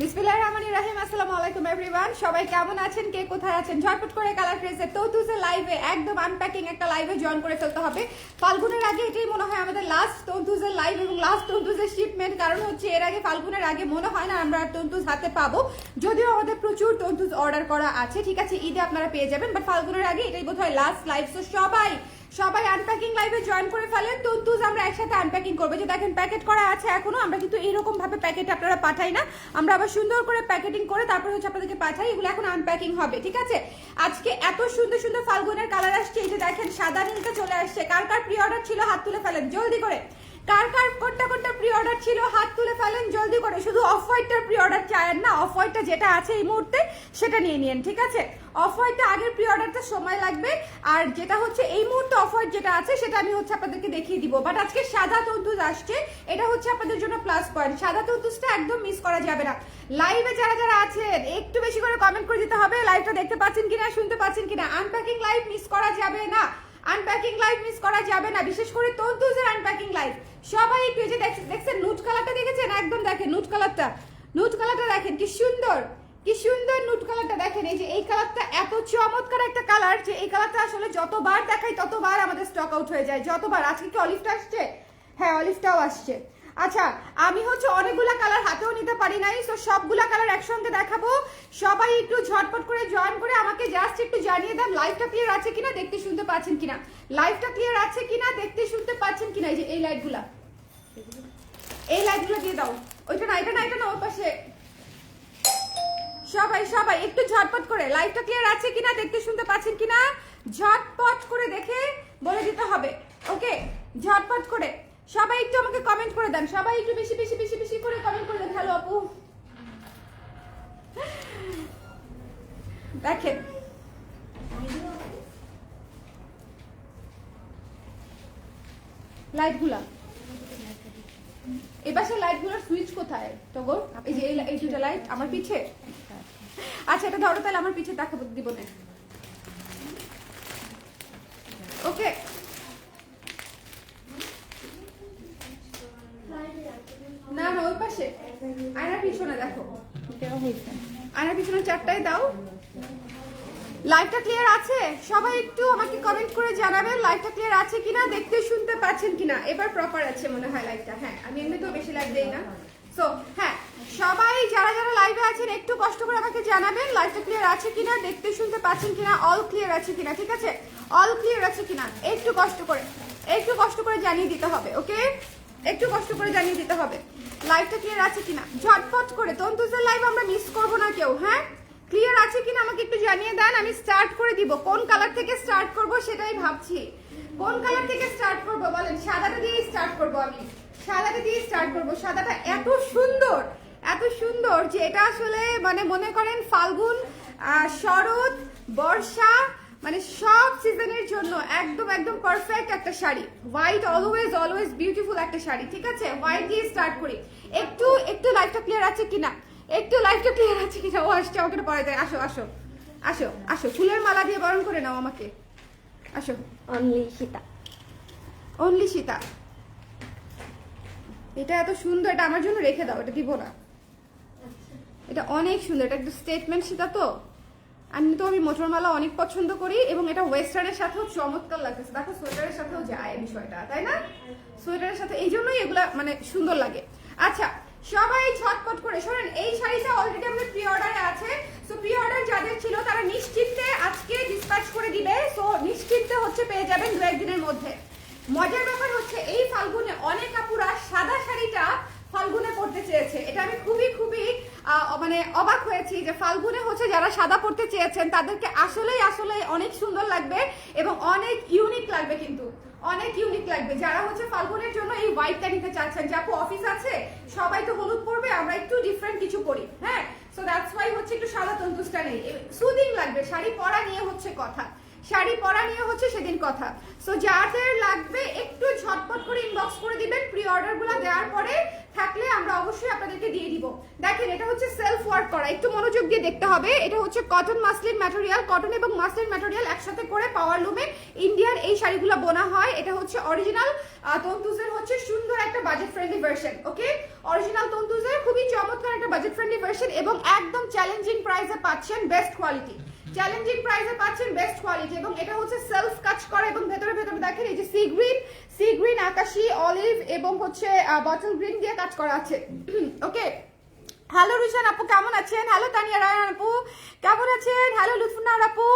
বিসমিল্লাহির রহমানির রহিম। আসসালামু আলাইকুম এভরিওয়ান, সবাই কেমন আছেন, কে কোথায় আছেন? ঝটপট করে কালার ড্রেসের তৌতুজের লাইভে একদম আনপ্যাকিং একটা লাইভে জয়েন করে ফেলতে হবে। ফাল্গুনের আগে এটাই মনে হয় আমাদের লাস্ট তৌতুজের লাইভ এবং লাস্ট তৌতুজের শিপমেন্ট। কারণ হচ্ছে এর আগে ফাল্গুনের আগে মনে হয় না আমরা তৌতুজ হাতে পাবো, যদিও আমাদের প্রচুর তৌতুজ অর্ডার করা আছে। ঠিক আছে, ঈদে আপনারা পেয়ে যাবেন, বাট ফাল্গুনের আগে এটাই বোধহয় লাস্ট লাইভ। তো সবাই আনপ্যাকিং লাইভে জয়েন করে ফেলেন। তৌতুজ আমরা একসাথে আনপ্যাকিং করবো। যে দেখেন প্যাকেট করা আছে এখনো, আমরা কিন্তু এইরকম ভাবে প্যাকেট আপনারা পাঠাই না, আমরা আবার সুন্দর করে প্যাকেটিং করে তারপরে হচ্ছে আপনাদেরকে পাঠাই। এগুলো এখন আনপ্যাকিং হবে। ঠিক আছে, আজকে এত সুন্দর সুন্দর ফাল্গুনের কালার আসছে। এই যে দেখেন সাদা নীলটা চলে আসছে। কার কার প্রি অর্ডার ছিল হাত তুলে ফেলেন জলদি করে। কার কার কোনটা প্রি অর্ডার ছিল হাত তুলে ফেলেন জলদি করে। শুধু অফ হোয়াইটটার প্রি অর্ডার চায়েন না, অফ হোয়াইটটা যেটা আছে এই মুহূর্তে সেটা নিয়ে নিন। ঠিক আছে, অফ হোয়াইটটা আগের প্রি অর্ডারটা সময় লাগবে, আর যেটা হচ্ছে এই মুহূর্তে অফ হোয়াইট যেটা আছে সেটা আমি হচ্ছে আপনাদেরকে দেখিয়ে দিব। বাট আজকে সাদা তৌতুজ আসছে, এটা হচ্ছে আপনাদের জন্য প্লাস পয়েন্ট। সাদা তৌতুজটা একদম মিস করা যাবে না। লাইভে যারা যারা আছেন একটু বেশি করে কমেন্ট করে দিতে হবে লাইভটা দেখতে পাচ্ছেন কিনা, শুনতে পাচ্ছেন কিনা। আনপ্যাকিং লাইভ মিস করা যাবে না, আনপ্যাকিং লাইভ মিস করা যাবে না, বিশেষ করে তৌতুজের আনপ্যাকিং লাইভ। সবাই একটু এই যে দেখছেন নুট কালারটা দেখেছেন, একদম দেখেন নুট কালারটা দেখেন কি সুন্দর, কি সুন্দর নুট কালারটা দেখেন। এই যে এই কালারটা এত চমৎকার একটা কালার যে এই কালারটা আসলে যতবার দেখাই ততবার আমাদের স্টক আউট হয়ে যায়, যতবার। আজকে কি অলিভটা আসছে? হ্যাঁ, অলিভটাও আসছে। আচ্ছা, আমি হচ্ছে অনেকগুলা কালার হাতেও নিতে পারি নাই, সো সবগুলা কালার একসঙ্গে দেখাবো। সবাই একটু ঝটপট করে জয়েন করে আমাকে জাস্ট একটু জানিয়ে দেন লাইভটা ক্লিয়ার আছে কিনা, দেখতে শুনতে পাচ্ছেন কিনা। লাইভটা ক্লিয়ার আছে কিনা, দেখতে শুনতে পাচ্ছেন কিনা। এই যে এই লাইটগুলা দিয়ে দাও। ওইটা না, এটা না, ওর পাশে। সবাই একটু ঝটপট করে লাইভটা ক্লিয়ার আছে কিনা, দেখতে শুনতে পাচ্ছেন কিনা, ঝটপট করে দেখে বলে দিতে হবে। ওকে, ঝটপট করে সবাই একটু আমাকে কমেন্ট করে দেন। সবাই একটু বেশি করে কমেন্ট করে দেন। হ্যালো আপু, দেখেন লাইটগুলা, এই পাশে লাইটগুলোর সুইচ কোথায় টগর? এই যে এই দুটো লাইট আমার পিছে। আচ্ছা, এটা ধরো তাহলে আমার পিছে দেখাবো, দিব না। ওকে, না ওই পাশে আয়নার পিছনে দেখো, আয়নার পিছনে চারটায় দাও। লাইভটা ক্লিয়ার আছে? সবাই একটু আমাকে কমেন্ট করে জানাবেন লাইভটা ক্লিয়ার আছে কিনা, দেখতে শুনতে পাচ্ছেন কিনা। এবার প্রপার আছে মনে হয় লাইভটা। হ্যাঁ, আমি এমনিতেও বেশি লাইভ দেই না। সো হ্যাঁ, সবাই যারা যারা লাইভে আছেন একটু কষ্ট করে আমাকে জানাবেন লাইভটা ক্লিয়ার আছে কিনা, দেখতে শুনতে পাচ্ছেন কিনা, অল ক্লিয়ার আছে কিনা। ঠিক আছে, অল ক্লিয়ার আছে কিনা একটু কষ্ট করে জানিয়ে দিতে হবে। ওকে, একটু কষ্ট করে জানিয়ে দিতে হবে লাইভটা ক্লিয়ার আছে কিনা। ঝটপট করে তন্তুজের লাইভ আমরা মিস করবো না কেউ। হ্যাঁ, ক্লিয়ার আছে কিনা আমাকে একটু জানিয়ে দেন, আমি স্টার্ট করে দিব। কোন কালার থেকে স্টার্ট করব সেটাই ভাবছি। কোন কালার থেকে স্টার্ট করব বলেন? সাদাটা দিয়ে স্টার্ট করব। আমি সাদাটা দিয়ে স্টার্ট করব। সাদাটা এত সুন্দর যে এটা আসলে মানে মনে করেন ফাল্গুন, শরৎ, বর্ষা, মানে সব সিজনের জন্য একদম পারফেক্ট একটা শাড়ি। হোয়াইট অলওয়েজ বিউটিফুল একটা শাড়ি। ঠিক আছে, হোয়াইট দিয়ে স্টার্ট করি। একটু লাইভটা ক্লিয়ার আছে কিনা, ও আসছে, আমাকে পরে দেয়। আসো ফুলের মালা দিয়ে বরণ করে নাও আমাকে। আসো। অনলি সীতা, এটা এত সুন্দর, এটা আমার জন্য রেখে দাও, এটা দিব না। এটা অনেক সুন্দর, এটা একটু স্টেটমেন্ট সীতা। তো আমি মোটর মালা অনেক পছন্দ করি এবং এটা ওয়েস্টার্নের সাথেও চমৎকার লাগতেছে। দেখো সোয়েটারের সাথেও যায় বিষয়টা, তাই না? সোয়েটারের সাথে এই জন্যই এগুলা মানে সুন্দর লাগে। আচ্ছা, সবাই ঝটপট করে শোনেন, এই শাড়িটা অলরেডি আমাদের প্রি অর্ডারে আছে। সো প্রি অর্ডার যাদের ছিল তারা নিশ্চিন্তে আজকে ডিসপ্যাচ করে দিবে। সো নিশ্চিন্তে হচ্ছে পেয়ে যাবেন 2-1 দিনের মধ্যে। মজার ব্যাপার হচ্ছে এই ফাল্গুনে অনেক আপুরা সাদা শাড়িটা ফাল্গুনে পড়তে চেয়েছে। এটা আমি খুবই মানে অবাক হয়েছি যে ফাল্গুনে হচ্ছে যারা সাদা পড়তে চেয়েছেন তাদেরকে আসলেই অনেক সুন্দর লাগবে এবং অনেক ইউনিক লাগবে। কিন্তু অনেক ইউনিক লাগবে যারা হচ্ছে ফাল্গুনের জন্য এই হোয়াইটটা নিতে চাচ্ছেন। যে আপু অফিস আছে, সবাই তো হলুদ পরবে, আমরা একটু ডিফারেন্ট কিছু পরি। হ্যাঁ, সো দ্যাটস ওয়াই হচ্ছে একটু সাদা তন্তুজটা নেই, সুদিং লাগবে। শাড়ি পরা নিয়ে হচ্ছে সেদিন কথা। সো যাদের লাগবে একটু ঝটপট করে ইনবক্স করে দিবেন। প্রি অর্ডার গুলো দেওয়ার পরে থাকলে আমরা অবশ্যই আপনাদেরকে আপনাদেরকে দিয়ে দিব। দেখেন এটা হচ্ছে সেলফ ওয়ার্ক করা, একটু মনোযোগ দিয়ে দেখতে হবে। এটা হচ্ছে কটন মাসলিন ম্যাটেরিয়াল, কটন এবং মাসলিন ম্যাটেরিয়াল একসাথে করে পাওয়ার লুমে ইন্ডিয়ান এই শাড়িগুলো বোনা হয়। এটা হচ্ছে অরিজিনাল তন্তুজের হচ্ছে সুন্দর একটা বাজেট ফ্রেন্ডলি ভার্সন। ওকে, অরিজিনাল তন্তুজের খুবই চমৎকার একটা বাজেট ফ্রেন্ডলি ভার্সন এবং একদম চ্যালেঞ্জিং প্রাইসে পাচ্ছেন বেস্ট কোয়ালিটি, চ্যালেঞ্জিং প্রাইসে পাচ্ছেন বেস্ট কোয়ালিটি। এবং এটা হচ্ছে সেলফ কাজ করা এবং ভেতরে ভেতরে দেখেন এই যে সি গ্রিন আকাশি অলিভ এবং হচ্ছে বটল গ্রিন দিয়ে কাজ করা আছে। ওকে, হ্যালো রুশান আপু কেমন আছেন? হ্যালো তানিয়া রায়হান আপু কেমন আছেন? হ্যালো লুৎফুন্নার আপু।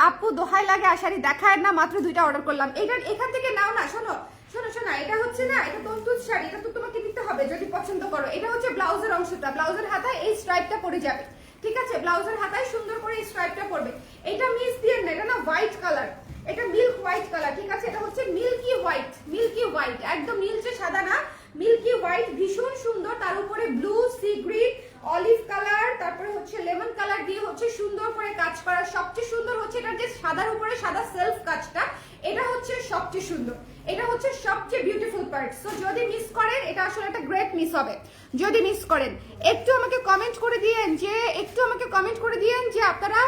আপু দোহাই লাগে আশারি দেখায় না, মাত্র 2টা অর্ডার করলাম। এটা এখান থেকে নাও না, শোনো শোনো শোনা, এটা হচ্ছে না, এটা তন্তুজ শাড়ি, এটা তো তোমাকে দিতে হবে যদি পছন্দ করো। এটা হচ্ছে ব্লাউজের অংশটা, ব্লাউজের হাতায় এই স্ট্রাইপটা পড়ে যাবে, ঠিক আছে? ব্লাউজের হাতায় সুন্দর করে এই স্ট্রাইপটা পড়বে। এটা মিস দিয়ে না, এটা না হোয়াইট কালার, এটা মিল্ক হোয়াইট কালার, ঠিক আছে? এটা হচ্ছে মিল্কি হোয়াইট, মিল্কি হোয়াইট, একদম নীলচে সাদা না, মিল্কি হোয়াইট, ভীষণ সুন্দর। তার উপরে blue, sea green, olive colour, তারপরে হচ্ছে লেমন কালার দিয়ে হচ্ছে সুন্দর করে কাজ করা। সবচেয়ে সুন্দর হচ্ছে এটা যে সাদার উপরে সাদা সেলফ কাজটা, এটা হচ্ছে সবচেয়ে সুন্দর, এটা হচ্ছে সবচেয়ে বিউটিফুল পার্ট। সো যদি মিস করেন এটা আসলে একটা গ্রেট মিস হবে। যদি মিস করেন একটু আমাকে কমেন্ট করে দিয়েন যে, একটু আমাকে কমেন্ট করে দিয়েন যে আপনারা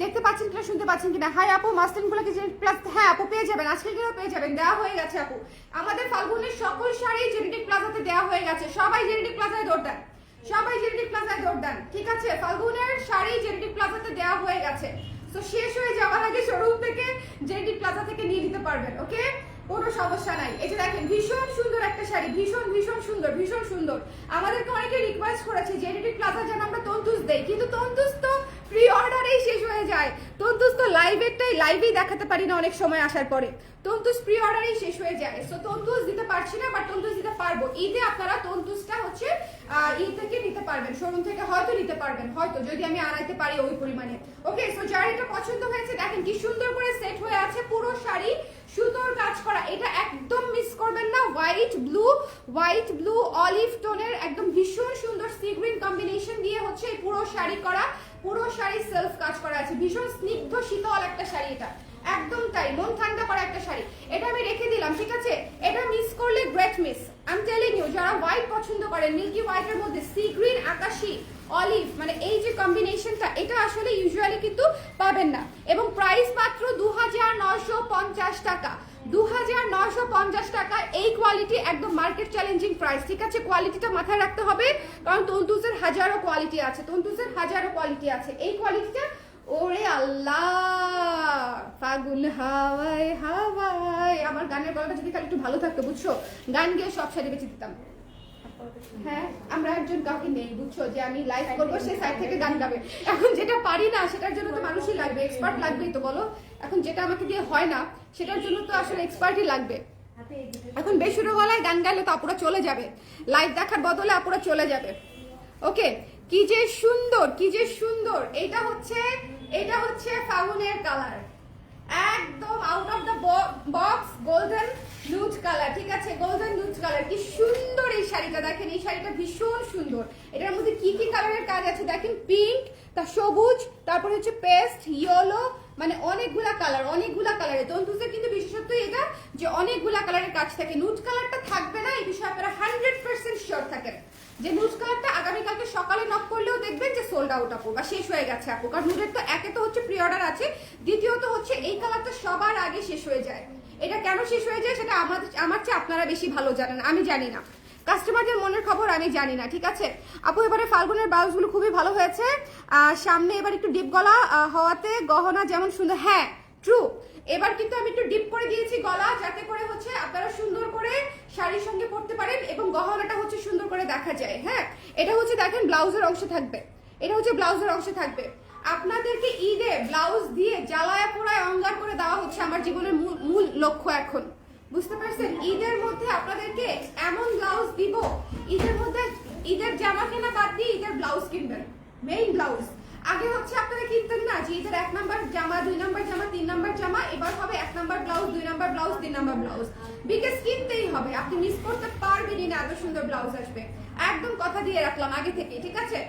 দেখতে পাচ্ছেন কিনা, শুনতে পাচ্ছেন কিনা। হাই আপু, মাসলিনগুলোকে প্লাস, হ্যাঁ আপু পেয়ে যাবেন, আজকে কিনা পেয়ে যাবেন, দেওয়া হয়ে গেছে আপু। আমাদের ফাল্গুনের সকল শাড়ি জেনেটিক প্লাজাতে দেওয়া হয়ে গেছে, সবাই জেনেটিক প্লাজায় দৌড় দেন, সবাই জেনেটিক প্লাজায় দৌড় দেন, ঠিক আছে? ফাল্গুনের শাড়ি জেনেটিক প্লাজাতে দেওয়া হয়ে গেছে। তো শেষ হয়ে যাওয়ার আগে শোরুম থেকে জেনেটিক প্লাজা থেকে নিয়ে নিতে পারবেন। ওকে, কোনো সমস্যা নাই। এই যে দেখেন ভীষণ সুন্দর একটা শাড়ি, ভীষণ ভীষণ সুন্দর, ভীষণ সুন্দর। আমাদেরকে অনেকে রিকোয়েস্ট করেছে জেনেটিক প্লাজা যেন আমরা তন্তুজ দেই, কিন্তু তন্তুজ তো প্রি অর্ডারেই শেষ হয়ে যায়। তন্তুজ তো লাইভেই দেখাতে পারি না অনেক সময় আসার পরে, তন্তুজ প্রি অর্ডারেই শেষ হয়ে যায়। সো তন্তুজ দিতে পারছি না, বাট তন্তুজ দিতে পারবো। ঈদে আপনারা তন্তুজটা হচ্ছে ঈদ থেকে নিতে পারবেন, শোরুম থেকে হয়তো নিতে পারবেন, হয়তো যদি আমি আনাইতে পারি ওই পরিমাণে। ওকে, সো যার এটা পছন্দ হয়েছে দেখেন কি সুন্দর করে সেট হয়ে আছে পুরো শাড়ি, সুতোর কাজ করা। এটা একদম মিস করবেন না, হোয়াইট ব্লু অলিভ টোনের একদম ভীষণ সুন্দর সি গ্রিন কম্বিনেশন দিয়ে হচ্ছে এই পুরো শাড়ি করা, পুরো শাড়ি সেলফ কাজ করা আছে। ভীষণ স্নিগ্ধ শীতল একটা শাড়ি, এটা একদম তাই, মন ঠান্ডা করা একটা শাড়ি। এটা আমি রেখে দিলাম, ঠিক আছে? এটা মিস করলে great miss, I am telling you. যারা হোয়াইট পছন্দ করেন, মিল্কি হোয়াইটের মধ্যে সি গ্রিন আকাশি অলিভ, মানে এই যে কম্বিনেশনটা, এটা আসলে ইউজুয়ালি কিন্তু পাবেন না। এবং প্রাইস মাত্র 2950 টাকা, 2950 টাকা। এই কোয়ালিটি একদম মার্কেট চ্যালেঞ্জিং প্রাইস, ঠিক আছে? কোয়ালিটিটা মাথায় রাখতে হবে, কারণ তন্তুজের হাজারো কোয়ালিটি আছে, তন্তুজের হাজারো কোয়ালিটি আছে। এই কোয়ালিটিটা, ওরে আল্লাহ, ফাগুন হাওয়ায় হাওয়ায়, আমার গানের গলাটা যদি খালি একটু ভালো থাকতো, বুঝছো, গান গিয়ে সব শাড়ি বেঁচে দিতাম। হ্যাঁ, আমরা একজন কাউকে নেই, বুঝছো, যে আমি লাইভ করবো সে সাইড থেকে গান গাবে। এখন যেটা পারি না সেটার জন্য তো মানুষই লাগবে, এক্সপার্ট লাগবেই তো, বলো। এখন যেটা আমাকে দিয়ে হয় না সেটার জন্য তো আসলে এক্সপার্টই লাগবে। এখন বেসুরো গলায় গান গাইলে তো আপুরা চলে যাবে, লাইভ দেখার বদলে আপুরা চলে যাবে। ওকে, কি যে সুন্দর, কি যে সুন্দর। এটা হচ্ছে ফাগুনের কালার, একদম out of the box golden nude colour, ঠিক আছে? গোল্ডেন নুড কালার, কি সুন্দর এই শাড়িটা। দেখেন এই শাড়িটা ভীষণ সুন্দর। এটার মধ্যে কি কি কালারের কাজ আছে দেখেন, পিঙ্ক, তা সবুজ, তারপরে হচ্ছে পেস্ট, ইয়েলো, মানে অনেকগুলা কালার, অনেকগুলা কালারে। তন্তুজের কিন্তু বিশেষত্ব এটা যে অনেকগুলা কালারের কাজ থাকে। নুড কালারটা থাকবে না এই বিষয়ে আপনারা 100% শিওর থাকেন যে নুড কালারটা আগামীকালকে সকালে নক করলেও দেখবেন যে সোল্ড আউট আপু, বা শেষ হয়ে গেছে আপু। কারণ নুডের তো একে তো হচ্ছে প্রি অর্ডার আছে, দ্বিতীয়ত হচ্ছে এই কালারটা সবার আগে শেষ হয়ে যায়। এটা কেন শেষ হয়ে যায় সেটা আমার চেয়ে আপনারা বেশি ভালো জানেন, আমি জানি না। কাস্টমারদের মনের খবর আমি জানি না, ঠিক আছে আপু? এবারে ফাল্গুনের ব্লাউজগুলো খুবই ভালো হয়েছে। সামনে এবার একটু ডিপ গলা হওয়াতে গহনা যেমন সুন্দর, হ্যাঁ ট্রু। এবার কিন্তু আমি একটু ডিপ করে দিয়েছি গলা, যাতে করে হচ্ছে আপনারা সুন্দর করে শাড়ির সঙ্গে পরতে পারেন এবং গহনাটা হচ্ছে সুন্দর করে দেখা যায়। হ্যাঁ, এটা হচ্ছে দেখেন ব্লাউজের অংশ থাকবে, এটা হচ্ছে ব্লাউজের অংশ থাকবে। আপনাদেরকে ঈদে ব্লাউজ দিয়ে জ্বালায় পোড়ায় অঙ্গার করে দেওয়া হচ্ছে আমার জীবনের মূল লক্ষ্য এখন, বুঝতে পারছেন? ঈদের মধ্যে আপনাদেরকে এমন ব্লাউজ দিব, ঈদের মধ্যে ঈদের জামা কেনা বাদ দিয়ে ঈদের ব্লাউজ কিনবেন, মেইন ব্লাউজ। আগে হচ্ছে আপনারা কিনতেন না যে ঈদের 1 নাম্বার জামা, 2 নাম্বার জামা, 3 নাম্বার জামা, এবার হবে 1 number blouse, 2 number blouse, 3 number blouse. Because কিনতেই হবে, আপনি মিস করতে পারবেনই না, এত সুন্দর ব্লাউজ আসবে। একদম কথা দিয়ে রাখলাম আগে থেকে, ঠিক আছে?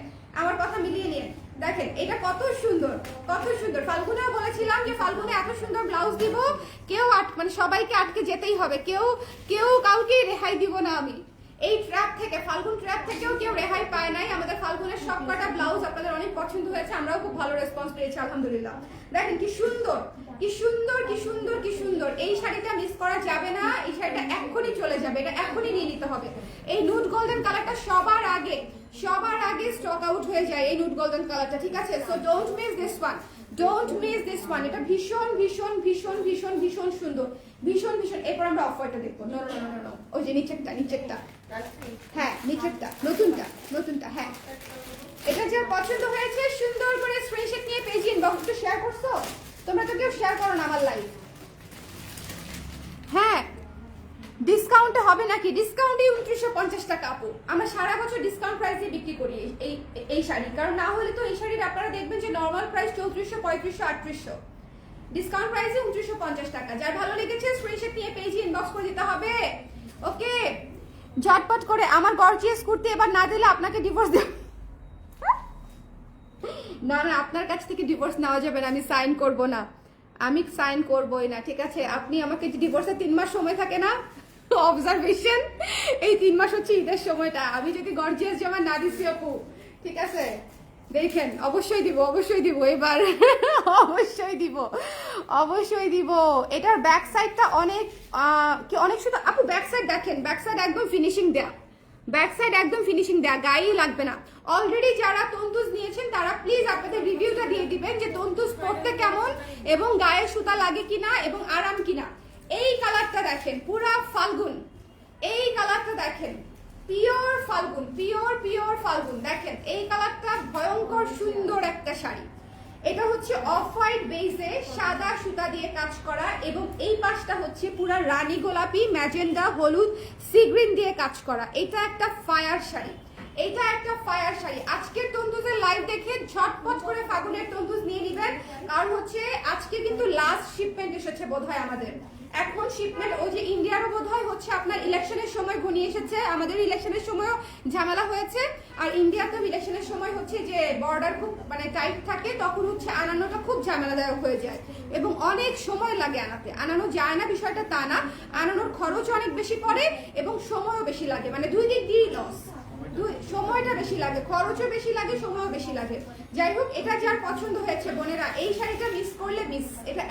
আমার কথা মিলিয়ে নিন। দেখেন এটা কত সুন্দর, কত সুন্দর। ফাল্গুনে বলেছিলাম যে ফাল্গুনে এত সুন্দর ব্লাউজ দিব, কেউ মানে সবাইকে আটকে যেতেই হবে, কেউ কাউকে রেহাই দিব না আমি। এই ট্র্যাপ থেকে, ফাল্গুন ট্র্যাপ থেকেও কেউ রেহাই পায় নাই। আমাদের ফাল্গুনের সব কটা ব্লাউজ আপনাদের অনেক পছন্দ হয়েছে, আমরাও খুব ভালো রেসপন্স পেয়েছি আলহামদুলিল্লাহ। দেখেন কি সুন্দর, কি সুন্দর, কি সুন্দর, কি সুন্দর। এই শাড়িটা মিস করা যাবে না, এই শাড়িটা এখনই চলে যাবে, এটা এখনই নিয়ে নিতে হবে। এই নুড গোল্ডেন কালারটা সবার আগে স্টক আউট হয়ে যায় এই নুড গোল্ডেন কালারটা, ঠিক আছে? So don't miss this one, don't miss this one. এটা ভীষণ ভীষণ ভীষণ ভীষণ ভীষণ সুন্দর, ভীষণ ভীষণ। এরপর আমরা অফ হোয়াইটটা দেখবো। নো নো নো নো, ওই যে নিচেরটা, হ্যাঁ নিচেরটা, নতুনটা, হ্যাঁ। এটা যে পছন্দ হয়েছে সুন্দর করে স্ক্রিনশট নিয়ে পেজে ইনবক্স একটু শেয়ার করছো। তোমরা তো কেউ শেয়ার করো না আমার লাইভ। হ্যাঁ, ডিসকাউন্টে হবে নাকি? ডিসকাউন্টে 2950 টাকা আপু। আমরা সারা বছর ডিসকাউন্ট প্রাইসে বিক্রি করি এই শাড়ি, কারণ না হলে তো এই শাড়ির আপনারা দেখবেন যে নর্মাল প্রাইস 3400, 3500, 3800। ডিসকাউন্ট প্রাইসে 2950 টাকা। যার ভালো লেগেছে স্ক্রিনশট নিয়ে পেজে ইনবক্স করে দিতে হবে। ওকে, ঝটপট করে। আমার গর্জিয়াস কুর্তি এবার না দিলে আপনাকে ডিভোর্স দেব। না, আপনার কাছ থেকে ডিভোর্স নেওয়া যাবে না, আমি সাইন করব না, আমি সাইন করবই না, ঠিক আছে? আপনি আমাকে ডিভোর্সের 3 মাস সময় থাকে না অবজারভেশন, এই 3 মাস হচ্ছে ঈদের সময়টা। আমি যদি গর্জিয়াস জামা না দিছি আপু, ঠিক আছে, দেখেন অবশ্যই দিব এবার অবশ্যই দিব। এটার ব্যাক সাইডটা অনেক শুধু আপু ব্যাক সাইড দেখেন, ব্যাক সাইড একদম ফিনিশিং দেয়া, গায়েই লাগবে না। অলরেডি যারা তন্তুজ নিয়েছেন তারা প্লিজ আপনাদের রিভিউটা দিয়ে দিবেন যে তন্তুজ পরতে কেমন এবং গায়ে সুতা লাগে কিনা এবং আরাম কিনা। এই কালারটা দেখেন, পুরা ফাল্গুন, এই কালারটা দেখেন, পিওর ফাল্গুন। দেখেন এই কালারটা ভয়ঙ্কর সুন্দর একটা শাড়ি। এটা হচ্ছে অফ হোয়াইট বেসে সাদা সুতা দিয়ে কাজ করা এবং এই পাশটা হচ্ছে পুরা রানী গোলাপি, ম্যাজেন্ডা, হলুদ, সি গ্রিন দিয়ে কাজ করা। এটা একটা ফায়ার শাড়ি, আজকের তন্তুজের লাইভ দেখে ঝটপট করে ফাগুনের তন্তুজ নিয়ে নেবেন, কারণ হচ্ছে আজকে কিন্তু লাস্ট শিপমেন্ট এসেছে বোধহয় আমাদের। এখন শিপমেন্ট ওই যে ইন্ডিয়ারও বোধহয় হচ্ছে আপনার ইলেকশনের সময় ঘনিয়ে এসেছে, আমাদের ইলেকশনের সময়ও ঝামেলা হয়েছে, আর ইন্ডিয়াতেও ইলেকশনের সময় হচ্ছে যে বর্ডার খুব মানে টাইট থাকে, তখন হচ্ছে আনানোটা খুব ঝামেলাদায়ক হয়ে যায় এবং অনেক সময় লাগে আনানো যায় না বিষয়টা তা না, আনানোর খরচ অনেক বেশি পড়ে এবং সময়ও বেশি লাগে, মানে দুই দিক দিয়েই লস। সময়টা বেশি লাগে, খরচও বেশি লাগে, সময়ও বেশি লাগে। যাই হোক, এটা যার পছন্দ হয়েছে বোনেরা, এই শাড়িটা মিস করলে মিস। এটা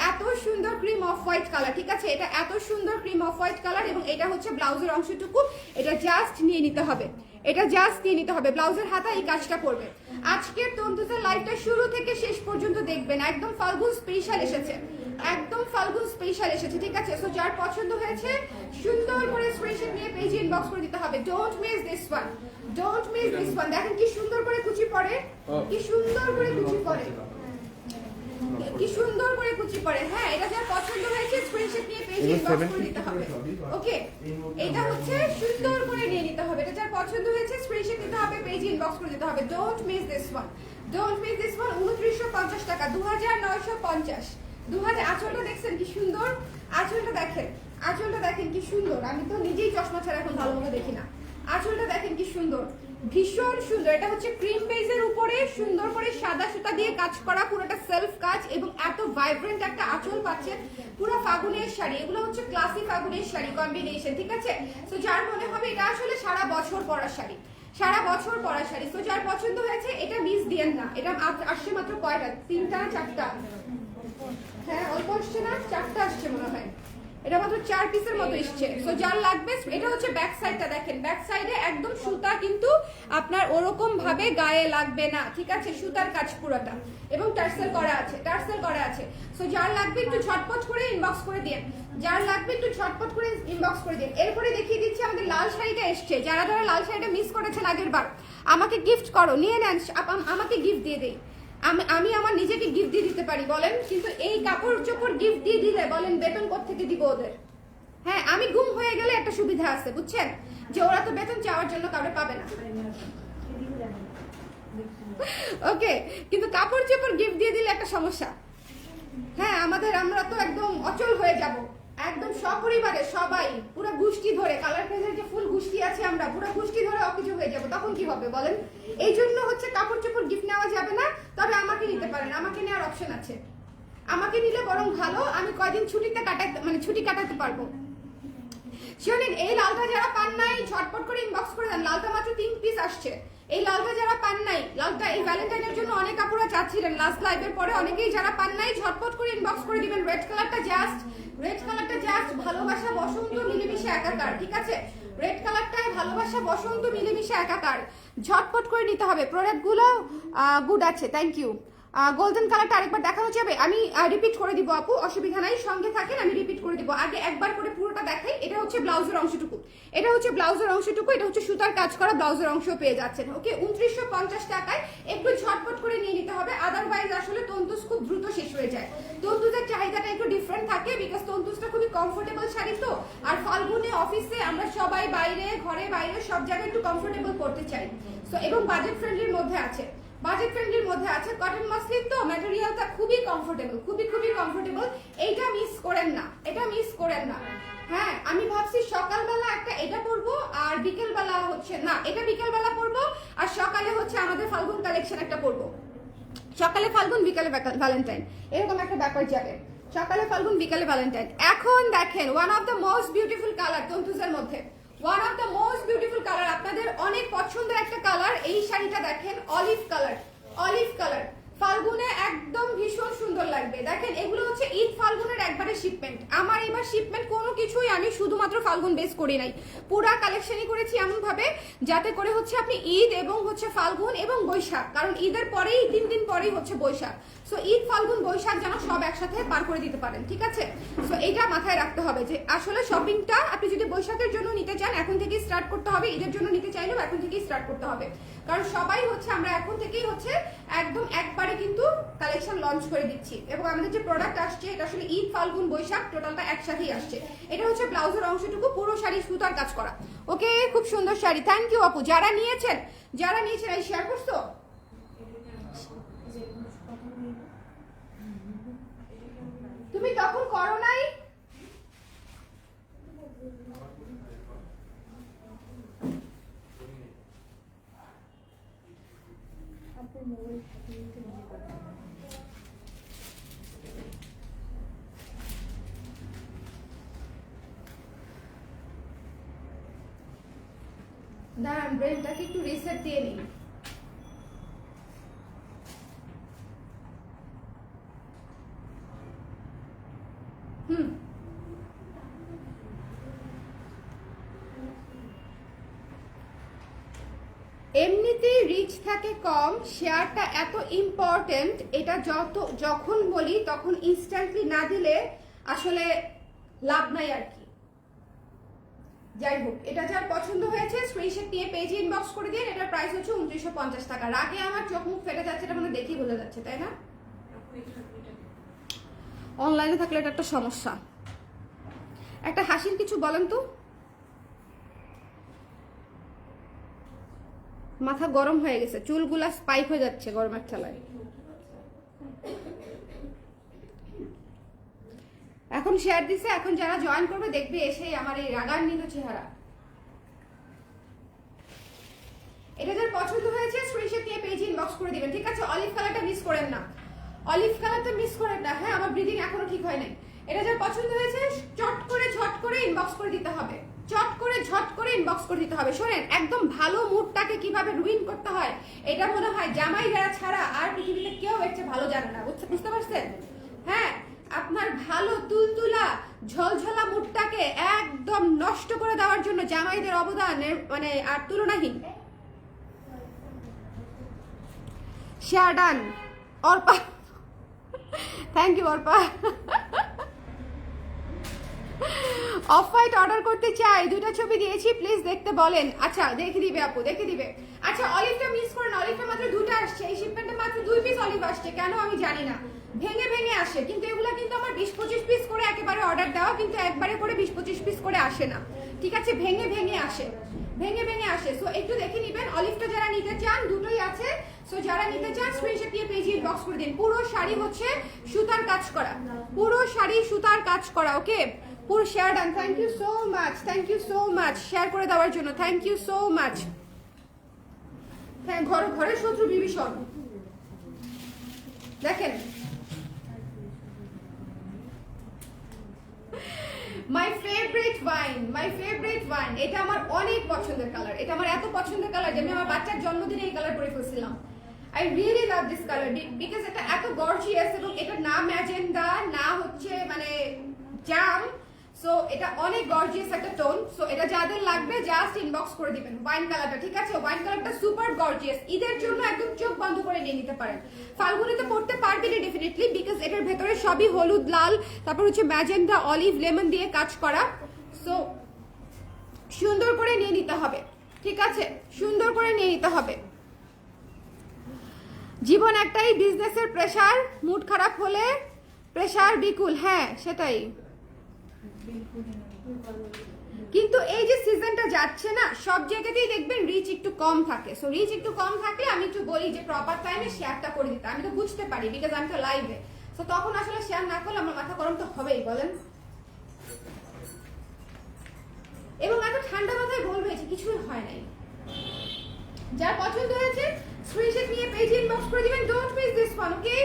এত সুন্দর ক্রিম অফ হোয়াইট কালার, ঠিক আছে? এটা এত সুন্দর ক্রিম অফ হোয়াইট কালার এবং এটা হচ্ছে ব্লাউজের অংশটুকু। এটা জাস্ট নিয়ে নিতে হবে, ব্লাউজের হাতা এই কাজটা করবে। আজকের তন্তুজের লাইভটা শুরু থেকে শেষ পর্যন্ত দেখবেন, একদম ফাল্গুন স্পেশাল এসেছে, ঠিক আছে? সো যার পছন্দ হয়েছে সুন্দর করে স্ক্রিনশট নিয়ে পেজে ইনবক্স করে দিতে হবে। Don't miss this one. দেখেন কি সুন্দর করে কুচি পড়ে, হ্যাঁ, এটা যার পছন্দ হয়েছে স্ক্রিনশট নিয়ে পেজে ইনবক্স করে দিতে হবে। ওকে, এটা হচ্ছে সুন্দর করে নিয়ে নিতে হবে, এটা যার পছন্দ হয়েছে স্ক্রিনশট নিতে হবে, পেজে ইনবক্স করে দিতে হবে। Don't miss this one. 2950 টাকা, 2950। 2000। আঁচলটা দেখছেন কি সুন্দর, আঁচলটা দেখেন কি সুন্দর। আমি তো নিজেই চশমা ছাড়া এখন ভালোভাবে দেখি না। আঁচলটা দেখেন কি সুন্দর, ভীষণ সুন্দর। এটা হচ্ছে ক্রিম বেজের উপরে সুন্দর করে সাদা সুতা দিয়ে কাজ করা, পুরোটা সেলফ কাজ এবং এত ভাইব্রেন্ট একটা আঁচল পাচ্ছেন। পুরো ফাগুনের শাড়ি, এগুলো হচ্ছে ক্লাসি ফাগুনের শাড়ি কম্বিনেশন, ঠিক আছে? তো যার মনে হবে এটা আসলে সারা বছর পরার শাড়ি। তো যার পছন্দ হয়েছে এটা মিস দিয়েন না। এটা আসছে মাত্র কয়টা, 3টা 4টা, হ্যাঁ অল্প আসছে না, 4টা আসছে মনে হয়। এটা মাত্র 4 পিসের মতো এসছে। সো যার লাগবে, এটা হচ্ছে ব্যাক সাইডটা দেখেন, ব্যাক সাইডে একদম সুতা কিন্তু আপনার ওরকম ভাবে গায়ে লাগবে না, ঠিক আছে? সুতার কাজ পুরোটা এবং টার্সেল করা আছে। সো যার লাগবে একটু ঝটপট করে ইনবক্স করে দিন, এরপরে দেখিয়ে দিচ্ছি আমাদের লাল শাড়িটা এসছে। যারা লাল শাড়িটা মিস করেছেন আগের বার, আমাকে গিফট করো, নিয়ে নেন, আমাকে গিফট দিয়ে দেই। আমি আমার নিজেকে গিফট দিয়ে দিতে পারি বলেন, কিন্তু এই কাপড় চোপড় গিফট দিয়ে দিলে বলেন বেতন কোত্থেকে দিব ওদের? হ্যাঁ, আমি গুম হয়ে গেলে একটা সুবিধা আছে, বুঝছেন, যে ওরা তো বেতন চাওয়ার জন্য কাউকে পাবে না। ওকে, কিন্তু কাপড় চোপড় গিফট দিয়ে দিলে একটা সমস্যা। হ্যাঁ, আমরা তো একদম অচল হয়ে যাব, একদম সপরিবারে সবাই পুরো গোষ্ঠী ধরে, কালার ফেজের যে ফুল গোষ্ঠী আছে আমরা পুরো গোষ্ঠী ধরে অকিছু হয়ে যাব, তখন কি হবে বলেন? এই জন্য হচ্ছে কাপড় চোপড় গিফট নেওয়া যাবে না। তবে আমাকে নিতে পারেন, আমাকে নেওয়ার অপশন আছে, আমাকে নিলে বরং ভালো, আমি কয়দিন ছুটি কাটাতে পারবো। শুনুন, এই লালটা যারা পান নাই ঝটপট করে ইনবক্স করে দেন। লালটা মাত্র 3 পিস আসছে। এই লালটা যারা পান নাই, লালটা এই ভ্যালেন্টাইনের জন্য অনেক আপুরা চাচ্ছিলেন, লাস্ট লাইভের পরে অনেকেই যারা পান নাই ঝটপট করে ইনবক্স করে দিবেন। রেড কালারটা জাস্ট ভালোবাসা বসন্ত মিলেমিশে একাকার, ঠিক আছে? রেড কালারটায় ভালোবাসা বসন্ত মিলেমিশে একাকার, ঝটপট করে নিতে হবে। প্রোডাক্টগুলো গুড আছে, থ্যাংক ইউ। গোল্ডেন কালারটা আরেকবার দেখানো যাবে? আমি রিপিট করে দিব আপু, অসুবিধা নাই, সঙ্গে থাকেন, আমি রিপিট করে দিব। আগে একবার করে পুরোটা দেখাই। এটা হচ্ছে ব্লাউজের অংশটুকু, এটা হচ্ছে সুতার কাজ করা ব্লাউজের অংশ পেয়ে যাচ্ছেন। ওকে, 2950 টাকায়। একটু ঝটপট করে নিয়ে নিতে হবে, আদারওয়াইজ আসলে তন্তুস খুব দ্রুত শেষ হয়ে যায়। তন্তুসের চাহিদাটা একটু ডিফারেন্ট থাকে, বিকজ তন্তুসটা খুবই কমফোর্টেবল শাড়ি তো। আর ফাল্গুনে অফিসে আমরা সবাই বাইরে, ঘরে বাইরে সব জায়গায় একটু কমফোর্টেবল করতে চাই। সো এবং বাজেট ফ্রেন্ডলির মধ্যে আছে, কটন মাসলিন তো ম্যাটেরিয়ালটা খুবই কমফোর্টেবল, খুবই কমফোর্টেবল। এইটা মিস করেন না, হ্যাঁ। আমি ভাবছি সকালবেলা একটা এটা পরবো, আর বিকেলবেলা হচ্ছে না, এটা বিকেলবেলা পরবো, আর সকালে হচ্ছে আমাদের ফাল্গুন কালেকশন একটা পরবো। সকালে ফাল্গুন, বিকালে ভ্যালেন্টাইন, এরকম একটা ব্যাপার যাবে। সকালে ফাল্গুন, বিকালে ভ্যালেন্টাইন। এখন দেখেন, one of the most beautiful colour তন্তুজের মধ্যে, আপনাদের অনেক পছন্দের একটা কালার। এই শাড়িটা দেখেন, অলিভ কালার ফাল্গুনে একদম ভীষণ সুন্দর লাগবে। দেখেন, এগুলো হচ্ছে ঈদ ফাল্গুনের একবারে শিপমেন্ট। আমার এবার শিপমেন্ট কোনো কিছুই আমি শুধুমাত্র ফাল্গুন বেস করি নাই, পুরা কালেকশনই করেছি এমন ভাবে যাতে করে হচ্ছে আপনি ঈদ এবং হচ্ছে ফাল্গুন এবং বৈশাখ, কারণ ঈদের পরেই 3 দিন পরেই হচ্ছে বৈশাখ। সো ঈদ ফাল্গুন বৈশাখ যেন সব একসাথে পার করে দিতে পারেন, ঠিক আছে? সো এইটা মাথায় রাখতে হবে যে আসলে শপিংটা আপনি যদি বৈশাখের জন্য নিতে চান এখন থেকেই স্টার্ট করতে হবে, ঈদের জন্য নিতে চাইলেও এখন থেকেই স্টার্ট করতে হবে, কারণ সবাই হচ্ছে আমরা এখন থেকেই হচ্ছে একদম একবারে কিন্তু কালেকশন লঞ্চ করে দিচ্ছি। এবং আমাদের যে প্রোডাক্ট আসছে এটা আসলে ঈদ ফাল্গুন বৈশাখ টোটালটা একসাথেই আসছে। এটা হচ্ছে ব্লাউজের অংশটুকু, পুরো শাড়ি সুতার কাজ করা। ওকে, খুব সুন্দর শাড়ি, থ্যাংক ইউ আপু। যারা নিয়েছেন এই শেয়ার করছো, তুমি তখন করো নাই? দাঁড়ান, ব্রেনটাকে একটু রিসেট দিয়ে নিই। এমনিতেই রিচ থাকে কম, শেয়ারটা এত ইম্পর্টেন্ট, এটা যখন বলি তখন ইনস্ট্যান্টলি না দিলে আসলে লাভ নাই আর কি। যাই হোক, এটা যার পছন্দ হয়েছে স্ক্রিনশট নিয়ে পেজে ইনবক্স করে দিন। এটার প্রাইস হচ্ছে 2950 টাকা। আগে আমার চোখ মুখ ফেটে যাচ্ছে, এটা মানে দেখেই বোঝা যাচ্ছে, তাই না? অনলাইনে থাকলে এটা একটা সমস্যা। একটা হাসির কিছু বলেন তো। মাথা গরম হয়ে গেছে, চুলগুলা স্পাইক হয়ে যাচ্ছে গরমের ঠেলায়। এখন শেয়ার দিছে, এখন যারা জয়েন করবে দেখবে এসেই আমার এই রাগান্বিত চেহারা। এটা যার পছন্দ হয়েছে স্ক্রিনশট নিয়ে পেজে ইনবক্স করে দিবেন, ঠিক আছে? অলিভ কালারটা মিস করেন না, হ্যাঁ। আমার ব্রিদিং এখনো ঠিক হয় নাই। এটা যার পছন্দ হয়েছে ঝট করে ইনবক্স করে দিতে হবে, ঝট করে ইনবক্স করে দিতে হবে। শোনেন, একদম ভালো মুডটাকে কিভাবে রুইন করতে হয় এটা মনে হয় জামাই যারা ছাড়া আর পৃথিবীতে কেউ এর চেয়ে ভালো জানে না, বুঝতে পারছেন? হ্যাঁ, আপনার ভালো তুলতুলা ঝলঝলা মুডটাকে একদম নষ্ট করে দেওয়ার জন্য জামাইদের অবদান মানে আর তুলনাহীন। Share done Arpa, thank you Arpa. Off white order করতে চাই, 2টা ছবি দিয়েছি, প্লিজ দেখতে বলেন। আচ্ছা, দেখে দিবে আপু, দেখে দিবে। আচ্ছা, অলিভটা মিস করেন, অলিভটা মাত্র 2টা আসছে, এই শিপমেন্টে মাত্র 2 পিস অলিভ আসছে, কেন আমি জানি না, ভেঙে আসে। কিন্তু এগুলা কিন্তু আমার 20-25 পিস করে একেবারে অর্ডার দেওয়া, কিন্তু একবারে করে 20-25 পিস করে আসে না, ঠিক আছে? ভেঙে আসে। সো একটু দেখে নিবেন। অলিভটা যারা নিতে চান, দুটোই আছে। সো যারা নিতে চান স্ক্রিনশট দিয়ে পেজে ইনবক্স করে দিন। পুরো শাড়ি হচ্ছে সুতার কাজ করা, ওকে? পুরো share done, thank you so much share করে দেওয়ার জন্য, থ্যাংক ইউ সো মাচ। হ্যাঁ, ঘরের শত্রু বিভীষণ। দেখেন, my favourite favourite wine, my favourite wine. এটা আমার অনেক পছন্দের কালার, এটা আমার এত পছন্দের কালার যে আমি আমার বাচ্চার জন্মদিনে এই কালার পরে ফেলছিলাম। I really love this color because এটা এত গর্জিয়াস এবং এটা না ম্যাজেন্ডা না হচ্ছে মানে জাম, সো এটা অনেক গর্জিয়াস একটা টোন। সো এটা যাদের লাগবে জাস্ট ইনবক্স করে দিবেন ওয়াইন কালারটা, ঠিক আছে? ওয়াইন কালারটা সুপার গর্জিয়াস, ঈদের জন্য একদম চোখ বন্ধ করে নিয়ে নিতে পারেন। ফাল্গুনিতে পড়তে পারবেন ডেফিনেটলি বিকজ এটার ভেতরে সবই হলুদ লাল, তারপর হচ্ছে ম্যাজেন্ডা অলিভ লেমন দিয়ে কাজ করা। সো সুন্দর করে নিয়ে নিতে হবে, ঠিক আছে? সুন্দর করে নিয়ে নিতে হবে। জীবন একটাই, বিজনেসের প্রেসার, মুড খারাপ হলে প্রেসার বিকুল, হ্যাঁ সেটাই। কিন্তু এই যে সিজনটা যাচ্ছে না, সব জায়গাতেই দেখবেন রিচ একটু কম থাকে। সো রিচ একটু কম থাকলে আমি একটু বলি যে প্রপার টাইমে শেয়ারটা করে দিতে, আমি তো বুঝতে পারি বিকজ আমি তো লাইভে। সো তখন আসলে শেয়ার না করলে আমার মাথা গরম তো হবেই, বলেন? এবং এত ঠান্ডা মাথায় বলবে যে কিছুই হয় নাই। যার পছন্দ হয়েছে স্ক্রিনশট নিয়ে পেজে ইনবক্স করে দিবেন। Don't miss this one, okay?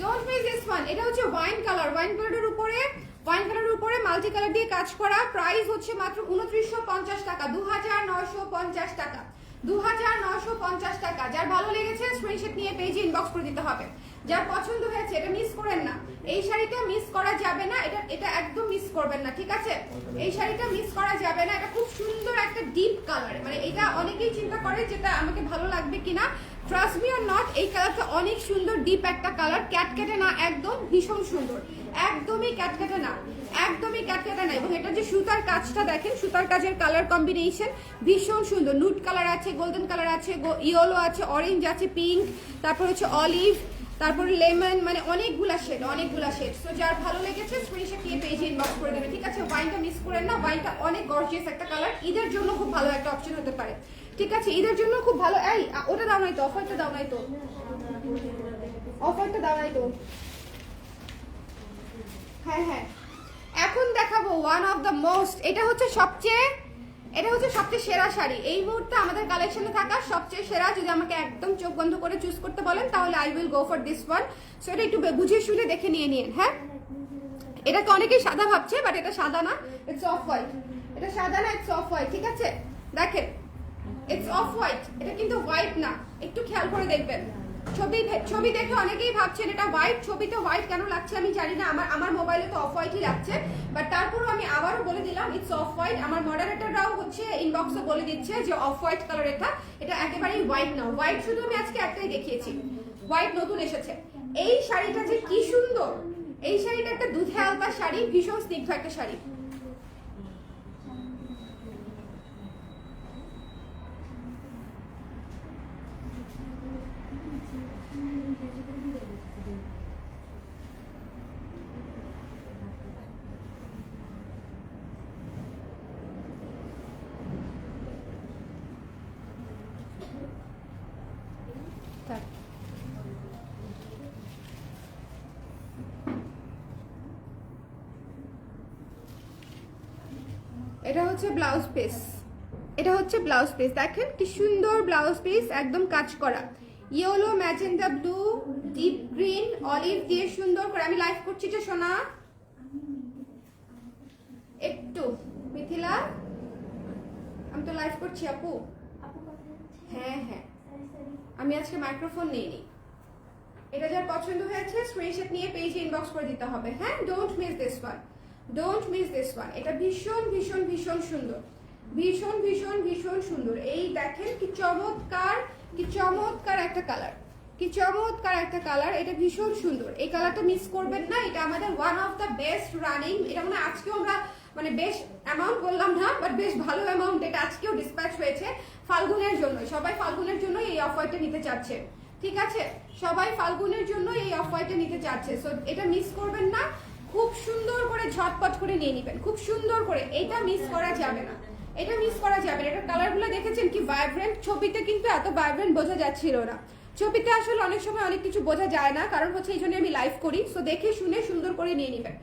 Don't miss this one. এটা হচ্ছে ওয়াইন কালার, ওয়াইন কালারের উপরে মাল্টি কালার দিয়ে কাজ করা। প্রাইস হচ্ছে মাত্র 2950 টাকা, 2950 টাকা, 2950 টাকা। যার ভালো লেগেছে স্ক্রিনশট নিয়ে পেজে ইনবক্স করে দিতে হবে। যার পছন্দ হয়েছে এটা মিস করেন না, এই শাড়িটা মিস করা যাবে না, এটা একদম মিস করবেন না, ঠিক আছে? এই শাড়িটা মিস করা যাবে না। এটা খুব সুন্দর একটা ডিপ কালার, মানে এটা অনেকেই চিন্তা করে যেটা আমাকে ভালো লাগবে কিনা। ট্রাস্ট মি অর নট, এই কালারটা অনেক সুন্দর, ডিপ একটা কালার, ক্যাটকেটে না, একদম ভীষণ সুন্দর, একদমই ক্যাটকেটে না, একদমই ক্যাটকেটে না। এবং এটা যে সুতার কাজটা দেখেন, সুতার কাজের কালার কম্বিনেশন ভীষণ সুন্দর। নুট কালার আছে, গোল্ডেন কালার আছে, ইয়েলো আছে, অরেঞ্জ আছে, পিঙ্ক, তারপর হচ্ছে অলিভ, তারপর লেমন, মানে অনেকগুলা শেড, অনেকগুলা শেড। সো যার ভালো লেগেছে স্ক্রিনশট নিয়ে পেজে ইনবক্স করে দেবে, ঠিক আছে? ওয়াইনটা মিস করেন না, ওয়াইনটা অনেক গর্জিয়াস একটা কালার, ঈদের জন্য খুব ভালো একটা অপশন হতে পারে, ঠিক আছে? ঈদের জন্য খুব ভালো। এই ওটা দাও নাই তো, অফারটা দাও নাই তো, অফারটা দাও নাই তো। হ্যাঁ হ্যাঁ, এখন দেখাবো ওয়ান অফ দ্য মোস্ট, এটা হচ্ছে সবচেয়ে সেরা শাড়ি এই মুহূর্তে আমাদের কালেকশনে থাকা সবচেয়ে সেরা। যদি আমাকে একদম চোখ বন্ধ করে চুজ করতে বলেন তাহলে I will go for this one. So এটা একটু বুঝে শুনে দেখে নিয়ে নিন, হ্যাঁ? এটাকে অনেকেই সাদা ভাবছে, বাট এটা সাদা না, ইটস অফ হোয়াইট। এটা সাদা না, ইটস অফ হোয়াইট, ঠিক আছে? দেখেন ইটস অফ হোয়াইট, এটা কিন্তু হোয়াইট না, একটু খেয়াল করে দেখবেন। ছবি দেখে অনেকেই ভাবছেন এটা হোয়াইট, ছবিতে হোয়াইট কেন লাগছে আমি জানি না, আমার মোবাইলে তো অফ হোয়াইটই লাগছে, বাট তারপরও আমি আবারও বলে দিলাম ইটস অফ হোয়াইট। আমার মডারেটররাও হচ্ছে ইনবক্সে বলে দিচ্ছে যে অফ হোয়াইট কালার, এটা একেবারেই হোয়াইট না। হোয়াইট শুধু আমি আজকে একটাই দেখিয়েছি, হোয়াইট নতুন এসেছে। এই শাড়িটা যে কি সুন্দর, এই শাড়িটা একটা দুধে আলতা শাড়ি, ভীষণ স্নিগ্ধ একটা শাড়ি। এটা হচ্ছে ব্লাউজ পিস, এটা হচ্ছে ব্লাউজ পিস, দেখেন কি সুন্দর ব্লাউজ পিস, একদম কাজ করা। Yellow, magenta blue, deep green, olive দিয়ে সুন্দর করে। আমি লাইভ করছি যে সোনা, একটু মিথিলা, আমি তো লাইভ করছি আপু। হ্যাঁ হ্যাঁ, আমি আজকে মাইক্রোফোন নিইনি। এটা যার পছন্দ হয়েছে স্ক্রিনশট নিয়ে পেজে ইনবক্স করে দিতে হবে, হ্যাঁ? Don't miss this one, don't miss this one. এটা ভীষণ ভীষণ ভীষণ সুন্দর, ভীষণ ভীষণ ভীষণ সুন্দর। এই দেখেন কি চমৎকার, কি চমৎকার একটা কালার, কি চমৎকার একটা কালার। এটা ভীষণ সুন্দর, এই কালারটা মিস করবেন না। এটা আমাদের one of the best running. এটা মানে আজকেও আমরা মানে বেশ অ্যামাউন্ট বললাম না, বাট বেশ ভালো অ্যামাউন্ট এটা আজকেও ডিসপ্যাচ হয়েছে ফাল্গুনের জন্য। সবাই ফাল্গুনের জন্য এই অফারটা নিতে চাচ্ছে, ঠিক আছে? সবাই ফাল্গুনের জন্য এই অফারটা নিতে চাচ্ছে। সো এটা মিস করবেন না, খুব সুন্দর করে ঝটপট করে নিয়ে নেবেন, খুব সুন্দর করে। এটা মিস করা যাবে না, এটা মিস করা যাবে না। এটা কালারগুলো দেখেছেন কি ভাইব্রেন্ট, ছবিতে কিন্তু এত ভাইব্রেন্ট বোঝা যাচ্ছিল না। ছবিতে আসলে অনেক সময় অনেক কিছু বোঝা যায় না, কারণ হচ্ছে এই জন্য আমি লাইভ করি। সো দেখে শুনে সুন্দর করে নিয়ে নেবেন,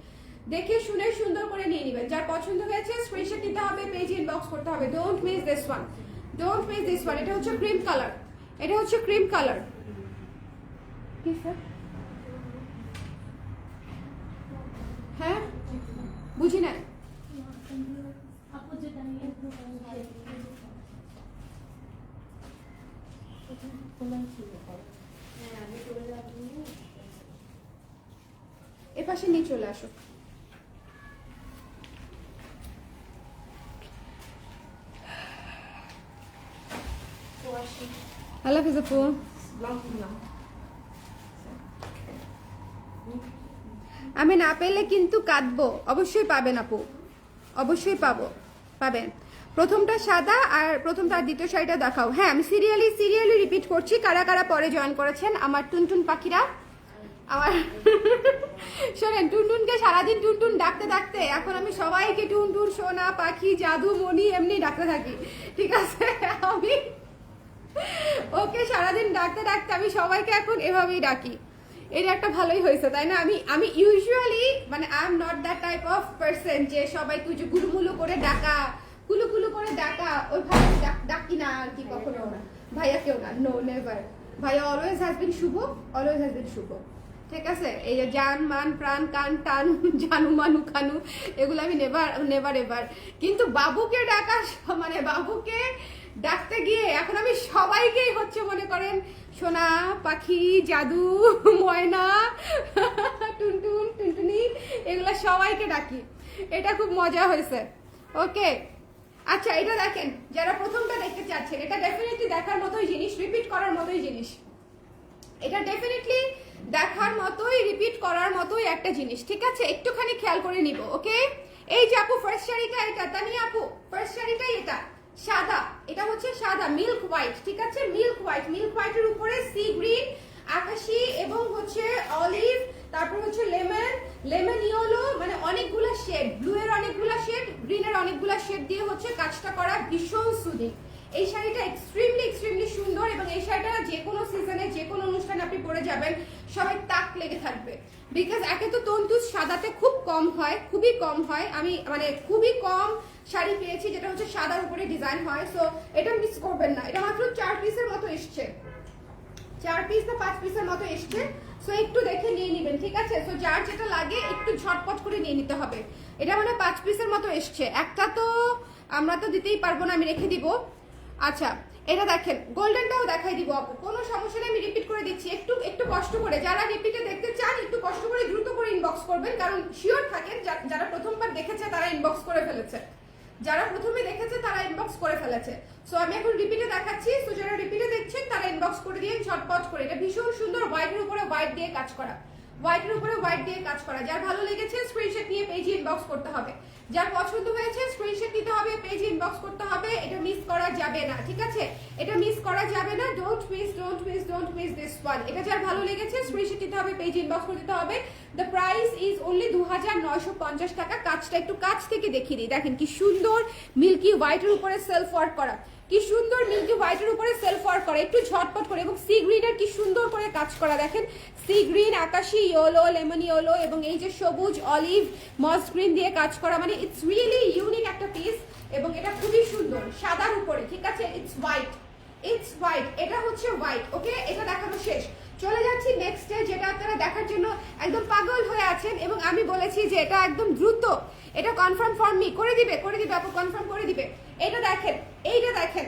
দেখে শুনে সুন্দর করে নিয়ে নেবেন। যার পছন্দ হয়েছে স্ক্রিনশট নিতে হবে, পেজে ইনবক্স করতে হবে। Don't miss this one, don't miss this one. এটা হচ্ছে ক্রিম কালার, এটা হচ্ছে ক্রিম কালার। কি স্যার? হ্যাঁ বুঝি না, এপাশে নিয়ে চলে আসো। আল্লাহ হাফেজ আপু। আমি না পেলে কিন্তু কাঁদবো। অবশ্যই পাবেন আপু, অবশ্যই পাবেন। প্রথমটা সাদা আর প্রথমটা আর দ্বিতীয় শাড়িটা দেখাও। হ্যাঁ, আমি সিরিয়ালি রিপিট করছি। কারা কারা পরে জয়েন করেছেন আমার টুনটুন পাখিরা। আমার শোনেন, টুনটুনকে সারাদিন টুনটুন ডাকতে ডাকতে এখন আমি সবাইকে টুনটুন, সোনা, পাখি, জাদু, মণি এমনি ডাকতে থাকি, ঠিক আছে? আমি ওকে সারাদিন ডাকতে ডাকতে আমি সবাইকে এখন এভাবেই ডাকি। এটা একটা ভালোই হয়েছে, তাই না? আমি ইউজুয়ালি মানে I am not that type of person যে সবাই তুই গুলুমুলু করে ডাকা, কুলু করে ডাকা, ওইভাবে ডাকি না আর কি, কখনো না। ভাইয়া কেউ না, নো নেভার। ভাইয়া always has been Shubho, always has been Shubho, ঠিক আছে? এই যে জান মান প্রাণ কান টান জানু মানু খানু এগুলো আমি নেভার এভার। কিন্তু বাবুকে ডাকা মানে বাবুকে ডাকতে গিয়ে এখন আমি সবাইকেই হচ্ছে মনে করেন সোনা, পাখি, জাদু, ময়না, টুনটুন, টুনটুনি এগুলো সবাইকে ডাকি। এটা খুব মজা হয়েছে। ওকে, আচ্ছা এটা দেখেন, যারা প্রথমটা দেখতে চাচ্ছেন, এটা ডেফিনেটলি দেখার মতোই জিনিস, রিপিট করার মতোই জিনিস। এটা ডেফিনেটলি দেখার মতোই, রিপিট করার মতোই একটা জিনিস, ঠিক আছে? একটুখানি খেয়াল করে নিব। ওকে, এই যে আপু ফার্স্ট শাড়িটা এটা, তানিয়া আপু ফার্স্ট শাড়িটাই এটা সাদা, এটা হচ্ছে সাদা মিল্ক হোয়াইট, ঠিক আছে? মিল্ক হোয়াইটের উপরে সি গ্রিন, আকাশি এবং হচ্ছে অলিভ, তারপর হচ্ছে লেমন ইয়েলো, মানে অনেকগুলো শেড, ব্লু এর অনেকগুলো শেড, গ্রিন এর অনেকগুলো শেড দিয়ে হচ্ছে কাজটা করা, ভীষণ সুদিং। এই শাড়িটা এক্সট্রিমলি সুন্দর এবং এই শাড়িটা যে কোনো সিজনে, যে কোনো অনুষ্ঠানে আপনি পরে যাবেন, সবাই তাক লেগে থাকবে। বিকজ একে তো তন্তুজ সাদাতে খুব কম হয়, খুবই কম হয়। আমি মানে খুবই কম শাড়ি পেয়েছি যেটা হচ্ছে সাদার উপরে ডিজাইন হয়। সো এটা মিস করবেন না। এটা মাত্র 4 পিসের মতো এসছে, 4 পিস না 5 পিসের মতো এসছে। সো একটু দেখে নিয়ে নেবেন, ঠিক আছে? সো যার যেটা লাগে একটু ঝটপট করে নিয়ে নিতে হবে। এটা মানে 5 পিসের মতো এসছে। একটা তো আমরা তো দিতেই পারবো না, আমি রেখে দিব। আচ্ছা এটা দেখেন, গোল্ডেনটাও দেখাই দিব আপু, কোনো সমস্যা নেই, আমি রিপিট করে দিচ্ছি। একটু কষ্ট করে, যারা রিপিটে দেখতে চান একটু কষ্ট করে দ্রুত করে ইনবক্স করবেন, কারণ শিওর থাকেন যারা প্রথমবার দেখেছে তারা ইনবক্স করে ফেলেছে, যারা প্রথমে দেখেছে তারা ইনবক্স করে ফেলেছে। সো আমি এখন রিপিটে দেখাচ্ছি। সো যারা রিপিটে দেখছেন তারা ইনবক্স করে দিয়ে ঝটপট করে। এটা ভীষণ সুন্দর, হোয়াইটের উপরে হোয়াইট দিয়ে কাজ করা, হোয়াইটের উপরে হোয়াইট দিয়ে কাজ করা। যার ভালো লেগেছে স্ক্রিনশট নিয়ে পেজে ইনবক্স করতে হবে, যার পছন্দ হয়েছে স্ক্রিনশট নিতে হবে, পেজে ইনবক্স করতে হবে। এটা মিস করা যাবে না, ঠিক আছে? এটা মিস করা যাবে না। Don't miss this one. এটা যার ভালো লেগেছে স্ক্রিনশট নিতে হবে, পেজে ইনবক্স করে দিতে হবে। দ্য প্রাইস ইজ অনলি 2950 টাকা। কাজটা একটু কাছ থেকে দেখিয়ে দিই, দেখেন কি সুন্দর মিল্কি হোয়াইটের উপরে সেলফ ওয়ার্ক করা, কি সুন্দর মিল্কি হোয়াইটের উপরে সেলফ ওয়ার্ক করা, একটু ঝটপট করে। এবং সি গ্রিনের কি সুন্দর করে কাজ করা, দেখেন সি গ্রিন, আকাশি, ইয়েলো, লেমন ইয়েলো এবং এই যে সবুজ, অলিভ, মস গ্রিন দিয়ে কাজ করা। মানে ইটস রিয়েলি ইউনিক একটা পিস এবং এটা খুবই সুন্দর সাদার উপরে, ঠিক আছে? ইটস হোয়াইট, এটা হচ্ছে হোয়াইট। ওকে, এটা দেখানো শেষ। চলে যাচ্ছি নেক্সটে, যেটা আপনারা দেখার জন্য একদম পাগল হয়ে আছেন এবং আমি বলেছি যে এটা একদম দ্রুত, এটা কনফার্ম ফর মি করে দিবে আপু, কনফার্ম করে দিবে। এইটা দেখেন,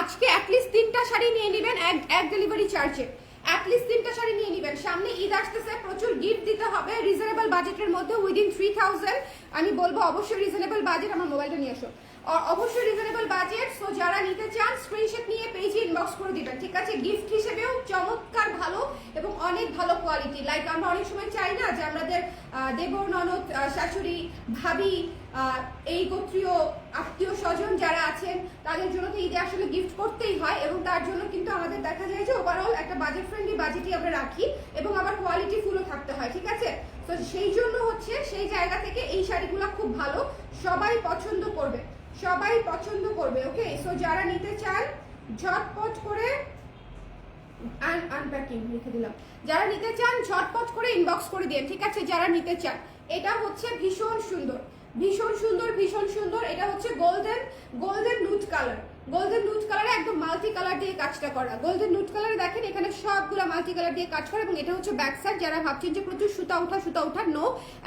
আজকে অ্যাটলিস্ট 3টা শাড়ি নিয়ে নেবেন এক ডেলিভারি চার্জে, অ্যাটলিস্ট 3টা শাড়ি নিয়ে নেবেন। সামনে ঈদ আসতেছে, প্রচুর গিফট দিতে হবে রিজনেবল বাজেটের মধ্যে, উইদিন 3000। আমি বলবো অবশ্যই রিজনেবল বাজেট, আমার মোবাইলটা নিয়ে আসো, অবশ্যই রিজনেবল বাজেট। সো যারা নিতে চান স্ক্রিনশট নিয়ে পেজে ইনবক্স করে দিবেন, ঠিক আছে? গিফট হিসেবেও চমৎকার ভালো এবং অনেক ভালো কোয়ালিটি। লাইক আমরা অনেক সময় চাই না যে আমাদের দেবর, ননদ, শাশুড়ি, ভাবি, এই গোত্রীয় আত্মীয় স্বজন যারা আছেন তাদের জন্য তো ঈদে আসলে গিফট করতেই হয় এবং তার জন্য কিন্তু আমাদের দেখা যায় যে ওভারঅল একটা বাজেট ফ্রেন্ডলি বাজেটই আমরা রাখি এবং আবার কোয়ালিটি ফুলও থাকতে হয়, ঠিক আছে? তো সেই জন্য হচ্ছে সেই জায়গা থেকে এই শাড়িগুলো খুব ভালো, সবাই পছন্দ করবে। ওকে, সো যারা নিতে চান ঝটপট করে আনপ্যাকিং লিখে দিলাম, যারা নিতে চান ঝটপট করে ইনবক্স করে দিন, ঠিক আছে? যারা নিতে চান, এটা হচ্ছে ভীষণ সুন্দর, এটা হচ্ছে গোল্ডেন নুড কালার, গোল্ডেন নুট কালারে একদম মাল্টি কালার দিয়ে কাজটা করা। গোল্ডেন নুট কালারে দেখেন এখানে সবগুলো মাল্টি কালার দিয়ে কাজ করা, এবং এটা হচ্ছে ব্যাক সাইড। যারা ভাবছেন যে প্রচুর সুতা ওঠা নো,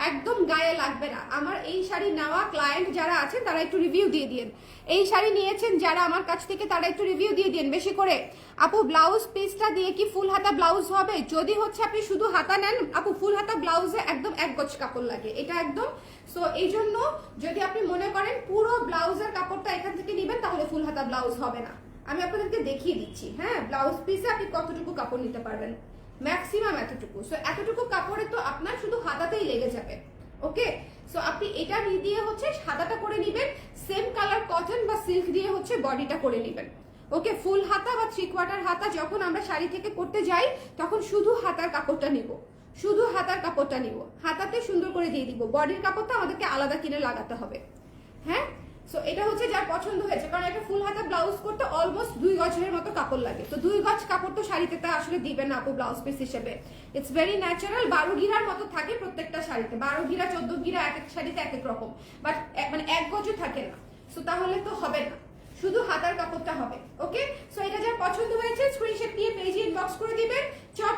একদম গায়ে লাগবে না। আমার এই শাড়ি নেওয়া ক্লায়েন্ট যারা আছেন তারা একটু রিভিউ দিয়ে দিন। এই শাড়ি নিয়েছেন যারা আমার কাছ থেকে তারা একটু রিভিউ দিয়ে দিন বেশি করে। আপু ব্লাউজ পিসটা দিয়ে কি ফুল হাতা ব্লাউজ হবে? যদি হচ্ছে আপনি শুধু হাতা নেন আপু, ফুল হাতা ব্লাউজে একদম এক গজ কাপড় লাগে, এটা একদম। সো এই জন্য যদি আপনি মনে করেন পুরো ব্লাউজের কাপড়টা এখান থেকে নেবেন তাহলে ফুল হাতা ব্লাউজ হবে না। আমি আপনাদেরকে দেখিয়ে দিচ্ছি। হ্যাঁ, ব্লাউজ পিসে আপনি কতটুকু কাপড় নিতে পারবেন, ম্যাক্সিমাম এতটুকু। সো এতটুকু কাপড়ে তো আপনার শুধু হাতাতেই লেগে যাবে। ওকে, সো আপনি এটা দিয়ে হচ্ছে হাতাটা করে নেবেন, সেম কালার কটন বা সিল্ক দিয়ে হচ্ছে বডিটা করে নেবেন। ওকে, ফুল হাতা বা 3/4 হাতা যখন আমরা শাড়ি থেকে করতে যাই তখন শুধু হাতার কাপড়টা নিব, শুধু হাতার কাপড়টা নিব, হাতাতে সুন্দর করে দিয়ে দিব, বডির কাপড়টা আমাদেরকে আলাদা কিনে লাগাতে হবে। হ্যাঁ, সো এটা হচ্ছে যার পছন্দ হয়েছে, কারণ একটা ফুল হাতা ব্লাউজ করতে অলমোস্ট 2 গজের মতো কাপড় লাগে। তো 2 গজ কাপড় তো শাড়িতে তা আসলে দিবেন না আপু ব্লাউজ পিস হিসেবে। ইটস ভেরি ন্যাচারাল, 12 ঘিরার মতো থাকে প্রত্যেকটা শাড়িতে, 12 ঘিরা 14 ঘিরা এক এক শাড়িতে এক এক রকম, বাট মানে 1 গজও থাকে না। সো তাহলে তো হবে না, শুধু হাতার কাপড়টা হবে। ওকে, সো এটা যার পছন্দ হয়েছে স্ক্রিনশট নিয়ে পেজে ইনবক্স করে দিবেন, চট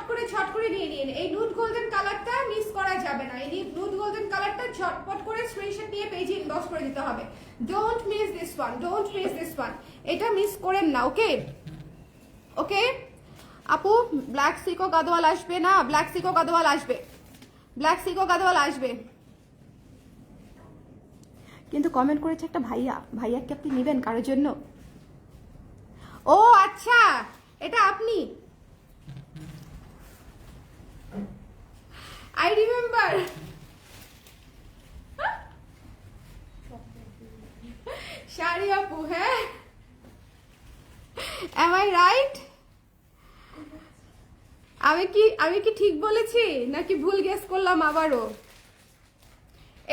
করে নিয়ে নিন। এই নুড গোল্ডেন কালারটা মিস করা যাবে না, এই নুড গোল্ডেন কালারটা ঝটপট করে স্ক্রিনশট নিয়ে পেজে ইনবক্স করে দিতে হবে। Don't miss this one, don't miss this one, এটা মিস করেন না। ওকে ওকে আপু, ব্ল্যাক সিকো গাদোয়াল আসবে না? ব্ল্যাক সিকো গাদোয়াল আসবে, ব্ল্যাক সিকো গাদোয়াল আসবে। কিন্তু কমেন্ট করেছে একটা ভাইয়া, ভাইয়াকে আপনি নেবেন কারোর জন্য? ও আচ্ছা, এটা আপনি, আই রিমেম্বার। শাড়ি আপু, হ্যাঁ, এম আই রাইট? আমি কি ঠিক বলেছি নাকি ভুল গেস করলাম আবারও?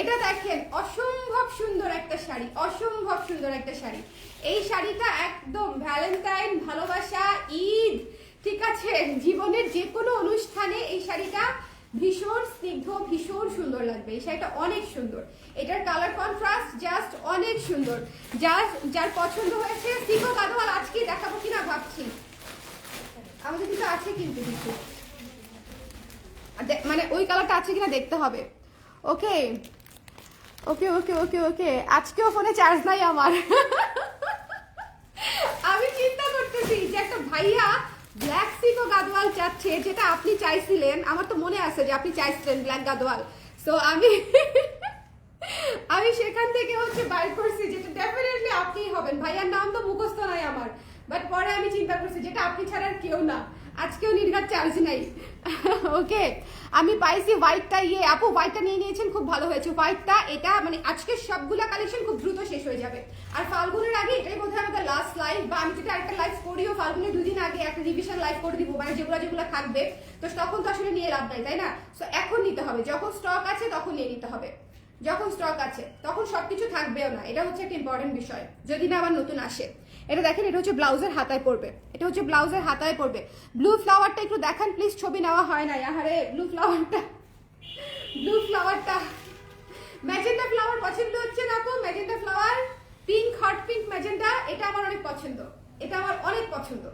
এটা দেখেন, অসম্ভব সুন্দর একটা শাড়ি, অসম্ভব সুন্দর একটা শাড়ি। এই শাড়িটা একদম ভ্যালেন্টাইন, ভালোবাসা, ঈদ, ঠিক আছে, জীবনের যে কোনো অনুষ্ঠানে এই শাড়িটা ভীষণ স্নিগ্ধ, ভীষণ সুন্দর লাগবে। এই শাড়িটা অনেক সুন্দর, এটার কালার কন্ট্রাস্ট জাস্ট অনেক সুন্দর। যার পছন্দ হয়েছে সিকো গাদোয়াল আজকে দেখাবো কিনা ভাবছি, আমাদের কিন্তু আছে কিন্তু কিছু, মানে ওই কালারটা আছে কিনা দেখতে হবে। ওকে ওকে ওকে ওকে ওকে, আজকেও ফোনে চার্জ নাই আমার। আমি চিন্তা করতেছি যে একটা ভাইয়া ব্ল্যাক সিকো গাদোয়াল চাচ্ছে, যেটা আপনি চাইছিলেন, আমার তো মনে আছে যে আপনি চাইছিলেন ব্ল্যাক গাদোয়াল। সো আমি সেখান থেকে হচ্ছে বাই করছি যেটা ডেফিনেটলি আপনিই হবেন। ভাইয়ার নাম তো মুখস্থ নাই আমার, বাট পরে আমি চিন্তা করছি যেটা আপনি ছাড়া আর কেউ না। আজকেও নির্ঘাত চার্জ নাই। ওকে, আমি পাইছি হোয়াইটটা। আপু হোয়াইটটা নিয়ে নিয়েছেন, খুব ভালো হয়েছে হোয়াইটটা। এটা মানে আজকে সবগুলা কালেকশন খুব দ্রুত শেষ হয়ে যাবে, আর ফাল্গুনের আগে এটাই বোধহয় আমাদের লাস্ট লাইভ, বা আমি যদি একটা লাইভ করিও ফাল্গুনের 2 দিন আগে একটা রিভিশন লাইভ করে দিব, মানে যেগুলো থাকবে, তো তখন তো আসলে নিয়ে লাভ নাই, তাই না? সো এখন নিতে হবে, যখন স্টক আছে তখন নিয়ে নিতে হবে, যখন স্টক আছে তখন সবকিছু থাকবেও না, এটা হচ্ছে একটা ইম্পর্টেন্ট বিষয়, যদি না আবার নতুন আসে। এটা দেখেন, এটা হচ্ছে ব্লাউজের হাতায় পড়বে, এটা হচ্ছে ব্লাউজের হাতায় পড়বে। ব্লু ফ্লাওয়ারটা একটু দেখান প্লিজ, ছবি নেওয়া হয় না। আরে ব্লু ফ্লাওয়ারটা, ব্লু ফ্লাওয়ারটা, ম্যাজেন্টা ফ্লাওয়ার পছন্দ হচ্ছে না আপু? Magenta flower, pink, hot pink magenta, এটা আমার অনেক পছন্দ, এটা আমার অনেক পছন্দ।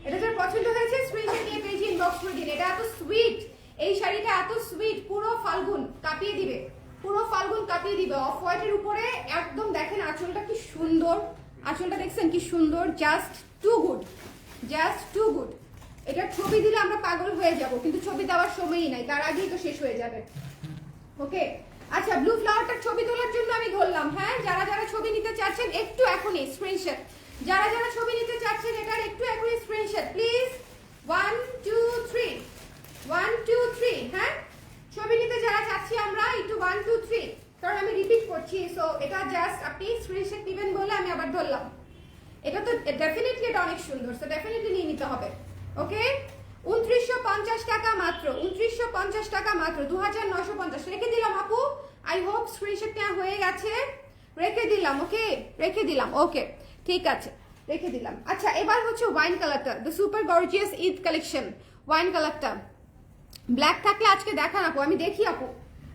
এটা যার পছন্দ হয়েছে স্ক্রিনশট নিয়ে পেজে ইনবক্স করে দিন। এটা এত সুইট, এই শাড়িটা এত সুইট, পুরো ফাল্গুন কাঁপিয়ে দিবে, পুরো ফাল্গুন কাঁপিয়ে দিবে। অফ হোয়াইটের উপরে একদম দেখেন আঁচলটা কি সুন্দর, আঁচলটা দেখছেন কি সুন্দর, just too good, just too good. এটা ছবি দিলে আমরা পাগল হয়ে যাব, কিন্তু ছবি দেওয়ার সময়ই নাই, তার আগেই তো শেষ হয়ে যাবে। ওকে, আচ্ছা, ব্লু ফ্লাওয়ারটার ছবি তোলার জন্য আমি ধরলাম। হ্যাঁ, যারা ছবি নিতে চাচ্ছেন একটু এখনই স্ক্রিনশট, যারা ছবি নিতে চাচ্ছেন এটার একটু এখনই স্ক্রিনশট প্লিজ। 1 2 3, 1 2 3। হ্যাঁ, ছবি নিতে যারা চাচ্ছি আমরা একটু 1 2 3, কারণ আমি রিপিট করছি। সো এটা জাস্ট আপনি স্ক্রিনশট দিবেন বলে আমি আবার ধরলাম। এটা তো ডেফিনেটলি এটা অনেক সুন্দর, সো ডেফিনেটলি নিয়ে নিতে হবে। ওকে, 2950 টাকা মাত্র, 2950 টাকা মাত্র, 2950 রেখে দিলাম আপু। আই হোপ স্ক্রিনশট নেওয়া হয়ে গেছে, রেখে দিলাম। ওকে, রেখে দিলাম। ওকে, ঠিক আছে, রেখে দিলাম। আচ্ছা, এবার হচ্ছে ওয়াইন কালারটা, the super gorgeous Eid collection, wine কালারটা। ব্ল্যাক থাকলে আজকে দেখান আপু, আমি দেখি আপু।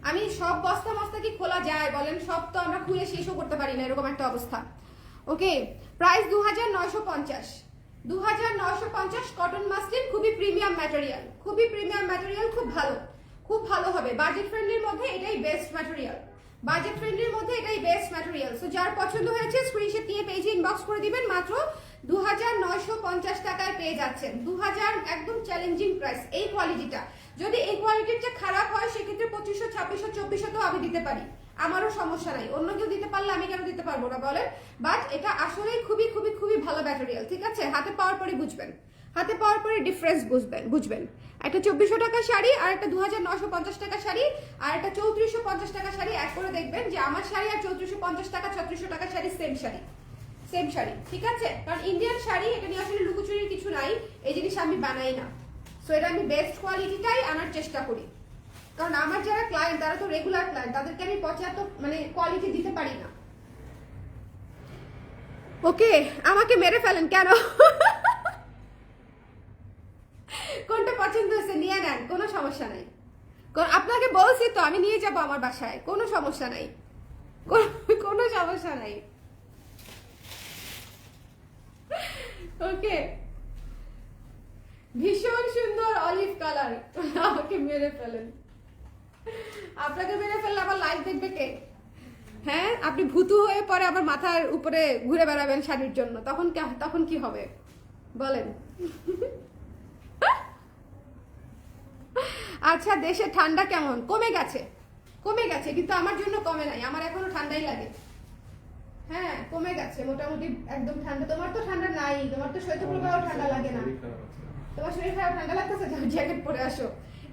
আমি সব বস্তা মস্তা কি খোলা যায় বলেন? সব তো আমরা খুলে শেষও করতে পারি না, এরকম একটা অবস্থা। ওকে, প্রাইস 2950, 2950 কটন মাসলিন, খুবই প্রিমিয়াম ম্যাটেরিয়াল, খুবই প্রিমিয়াম ম্যাটেরিয়াল, খুব ভালো হবে। বাজেট ফ্রেন্ডলির মধ্যে এটাই বেস্ট ম্যাটেরিয়াল, বাজেট ফ্রেন্ডলির মধ্যে এটাই বেস্ট ম্যাটেরিয়াল। সো যার পছন্দ হয়েছে স্ক্রিনশট নিয়ে পেজে ইনবক্স করে দিবেন, মাত্র 2950 টাকায় পেয়ে যাচ্ছেন। 2000 একদম চ্যালেঞ্জিং প্রাইস এই কোয়ালিটিটা। যদি এই কোয়ালিটিটা খারাপ হয় সেক্ষেত্রে 2500, 2600, 2400 তো আমি দিতে পারি, আমারও সমস্যা নাই। অন্য কেউ দিতে পারলে আমি কেন দিতে পারবো না বলেন? বাট এটা আসলে খুবই খুবই খুবই ভালো ম্যাটেরিয়াল, ঠিক আছে? হাতে পাওয়ার পরে বুঝবেন, হাতে পাওয়ার পরে ডিফারেন্স বুঝবেন। একটা 2400 টাকা শাড়ি আর একটা 2950 টাকা শাড়ি আর একটা 3450 টাকা শাড়ি এক করে দেখবেন যে আমার শাড়ি আর 3450 টাকা 3600 টাকা শাড়ি সেম শাড়ি, ঠিক আছে? কারণ ইন্ডিয়ান শাড়ি এটা নিয়ে আসলে লুকোচুরির কিছু নাই, এই জিনিস আমি বানাই না। সো এটা আমি বেস্ট কোয়ালিটিটাই আনার চেষ্টা করি, কারণ আমার যারা ক্লায়েন্ট তারা তো রেগুলার ক্লায়েন্ট, তাদেরকে আমি পর্যাপ্ত মানে কোয়ালিটি দিতে পারি না। ওকে, আমাকে মেরে ফেলেন কেন? কোনটা পছন্দ হয়েছে নিয়ে নেন, কোনো সমস্যা নাই। আপনাকে বলছি তো আমি নিয়ে যাব আমার বাসায়, কোনো সমস্যা নাই, কোনো সমস্যা নাই। ওকে, ভীষণ সুন্দর অলিভ কালার, আমাকে মেরে ফেলেন। আপনাকে মেরে ফেললে আবার লাইভ দেখবে কে? হ্যাঁ, আপনি ভূতু হয়ে পরে আবার মাথার উপরে ঘুরে বেড়াবেন শাড়ির জন্য, তখন কি হবে বলেন? আচ্ছা, দেশে ঠান্ডা কেমন? কমে গেছে, কিন্তু আমার জন্য কমে নাই, আমার এখনো ঠান্ডাই লাগে। হ্যাঁ, কমে গেছে মোটামুটি একদম ঠান্ডা। তোমার তো ঠান্ডা নাই, তোমার তো শৈত্যপ্রবাহ ঠান্ডা লাগে না। তোমার শরীর খারাপ, ঠান্ডা লাগতেছে, জ্যাকেট পরে আসো।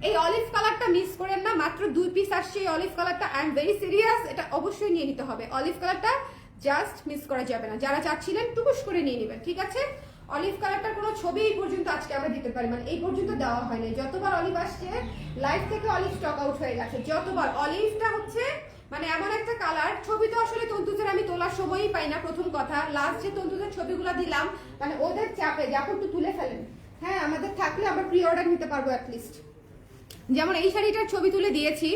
এই অলিভ কালারটা মিস করেন না, মাত্র 2 পিস আসছে এই অলিভ কালারটা। আই এম ভেরি সিরিয়াস, এটা অবশ্যই নিয়ে নিতে হবে। অলিভ কালারটা জাস্ট মিস করা যাবে না, যারা চাচ্ছিলেন টুকুস করে নিয়ে নেবেন, ঠিক আছে? অলিভ কালারটার কোনো ছবি এই পর্যন্ত আজকে আমরা দিতে পারি, মানে এই পর্যন্ত দেওয়া হয়নি। যতবার অলিভ আসছে লাইভ থেকে অলিভ স্টক আউট হয়ে গেছে, যতবার। অলিভটা হচ্ছে মানে এমন একটা কালার, ছবি তো আসলে তন্তুজের আমি তোলার সময়ই পাই না, প্রথম কথা। লাস্ট যে তন্তুজের ছবিগুলো দিলাম মানে ওদের চাপে যাকে একটু তুলে ফেলেন। হ্যাঁ, আমাদের থাকলে আমরা প্রি অর্ডার নিতে পারবো অ্যাটলিস্ট। যেমন এই শাড়িটার ছবি তুলে দিয়েছি,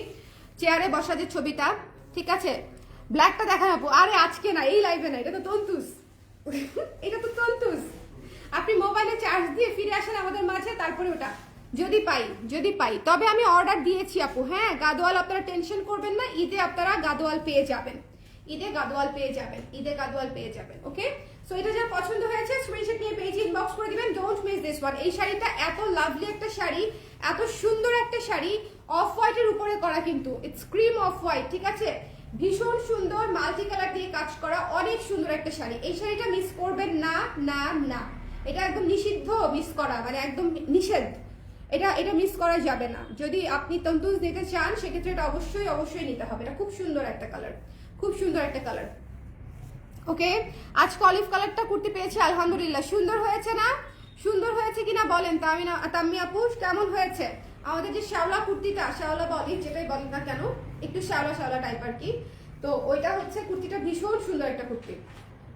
চেয়ারে বসা যে ছবিটা, ঠিক আছে? ব্ল্যাকটা দেখা যাবো, আরে আজকে না, এই লাইভে না, এটা তো তন্তুস, এটা তো তন্তুস। আপনি মোবাইলে চার্জ দিয়ে ফিরে আসেন আমাদের মাঝে, তারপরে ওটা যদি পাই তবে আমি অর্ডার দিয়েছি আপু। হ্যাঁ, গাদোয়াল আপনারা টেনশন করবেন না, ঈদে আপনারা গাদোয়াল পেয়ে যাবেন, ঈদে গাদোয়াল পেয়ে যাবেন। ওকে, সো এটা যা পছন্দ হয়েছে স্ক্রিনশট নিয়ে পেজে ইনবক্স করে দিবেন। Don't miss this one. এই শাড়িটা এত লাভলি একটা শাড়ি, এত সুন্দর একটা শাড়ি, অফ হোয়াইটের উপরে করা, কিন্তু ইটস ক্রিম অফ হোয়াইট, ঠিক আছে? ভীষণ সুন্দর মাল্টি কালার দিয়ে কাজ করা, অনেক সুন্দর একটা শাড়ি। এই শাড়িটা মিস করবেন না, না না, এটা একদম নিষিদ্ধ মিস করা, মানে একদম নিষেধ, এটা মিস করা যাবে না। যদি আপনি তন্তুজ নিতে চান সেক্ষেত্রে এটা অবশ্যই নিতে হবে। এটা খুব সুন্দর একটা কালার, খুব সুন্দর একটা কালার। ওকে, আজকে অলিভ কালারটা কুর্তি পেয়েছি, আলহামদুলিল্লাহ। সুন্দর হয়েছে না? সুন্দর হয়েছে কিনা বলেন তাম্মি আপু, কেমন হয়েছে? আমাদের যে শ্যাওলা কুর্তিটা, শ্যাওলা বা অলিভ যেটাই বলেন না কেন, একটু শ্যাওলা টাইপ আর কি, তো ওইটা হচ্ছে কুর্তিটা, ভীষণ সুন্দর একটা কুর্তি,